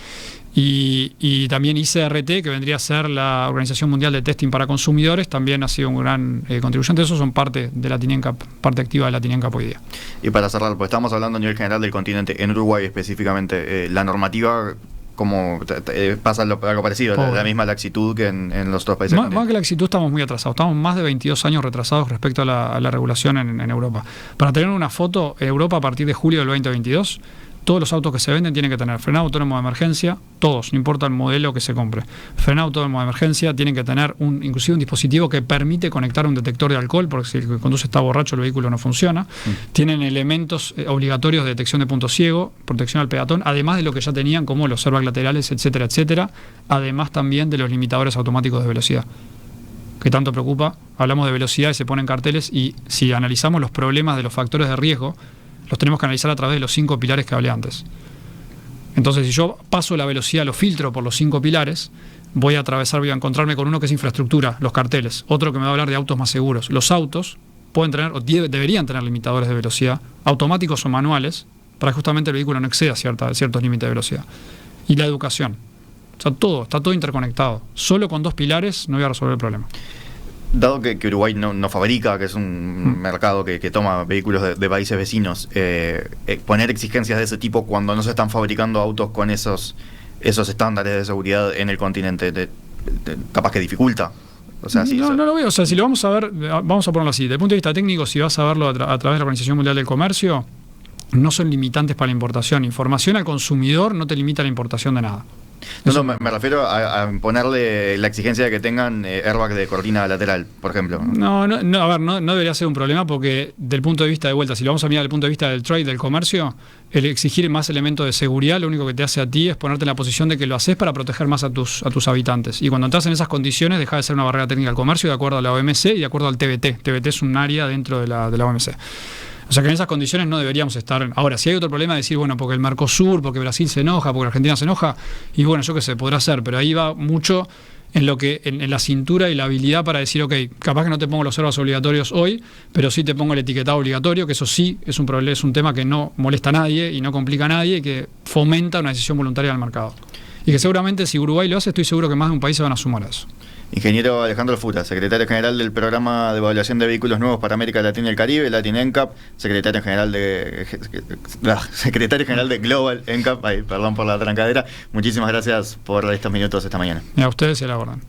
Y también ICRT, que vendría a ser la Organización Mundial de Testing para Consumidores, también ha sido un gran contribuyente. Esos son parte de Latin NCAP, parte activa de Latin NCAP hoy día. Y para cerrar, pues estamos hablando a nivel general del continente, en Uruguay específicamente, la normativa, como pasa algo parecido, la misma laxitud que en los otros países. Más que laxitud, estamos muy atrasados, estamos más de 22 años retrasados respecto a la regulación en Europa. Para tener una foto, en Europa a partir de julio del 2022, todos los autos que se venden tienen que tener frenado autónomo de emergencia, todos, no importa el modelo que se compre. Frenado autónomo de emergencia, tienen que tener inclusive un dispositivo que permite conectar un detector de alcohol, porque si el que conduce está borracho el vehículo no funciona. Tienen elementos obligatorios de detección de punto ciego, protección al peatón, además de lo que ya tenían como los airbags laterales, etcétera, etcétera. Además también de los limitadores automáticos de velocidad, que tanto preocupa. Hablamos de velocidad y se ponen carteles, y si analizamos los problemas de los factores de riesgo, los tenemos que analizar a través de los 5 pilares que hablé antes. Entonces, si yo paso la velocidad, lo filtro por los 5 pilares, voy a encontrarme con uno que es infraestructura, los carteles, otro que me va a hablar de autos más seguros. Los autos pueden tener, o deberían tener, limitadores de velocidad, automáticos o manuales, para que justamente el vehículo no exceda ciertos límites de velocidad. Y la educación. O sea, está todo interconectado. Solo con 2 pilares no voy a resolver el problema. Dado que Uruguay no fabrica, que es un mercado que toma vehículos de países vecinos, poner exigencias de ese tipo cuando no se están fabricando autos con esos estándares de seguridad en el continente, capaz que dificulta. O sea, no lo veo. O sea, si lo vamos a ver, vamos a ponerlo así. Desde el punto de vista técnico, si vas a verlo a través de la Organización Mundial del Comercio, no son limitantes para la importación. Información al consumidor no te limita la importación de nada. Me refiero a ponerle la exigencia de que tengan airbag de cortina lateral, por ejemplo. No debería ser un problema, porque del punto de vista de vuelta, si lo vamos a mirar desde el punto de vista del trade, del comercio, el exigir más elementos de seguridad lo único que te hace a ti es ponerte en la posición de que lo haces para proteger más a tus habitantes. Y cuando entras en esas condiciones, deja de ser una barrera técnica al comercio de acuerdo a la OMC y de acuerdo al TBT. TBT es un área dentro de la OMC. O sea que en esas condiciones no deberíamos estar. Ahora, si hay otro problema de decir, bueno, porque el Mercosur, porque Brasil se enoja, porque Argentina se enoja, y bueno, yo qué sé, podrá ser, pero ahí va mucho en la cintura y la habilidad para decir, ok, capaz que no te pongo los airbags obligatorios hoy, pero sí te pongo el etiquetado obligatorio, que eso sí es un tema que no molesta a nadie y no complica a nadie, y que fomenta una decisión voluntaria del mercado. Y que seguramente, si Uruguay lo hace, estoy seguro que más de un país se van a sumar a eso. Ingeniero Alejandro Futa, secretario general del Programa de Evaluación de Vehículos Nuevos para América Latina y el Caribe, Latin NCAP, secretario general de Global NCAP, perdón por la trancadera. Muchísimas gracias por estos minutos esta mañana. A ustedes y a la orden.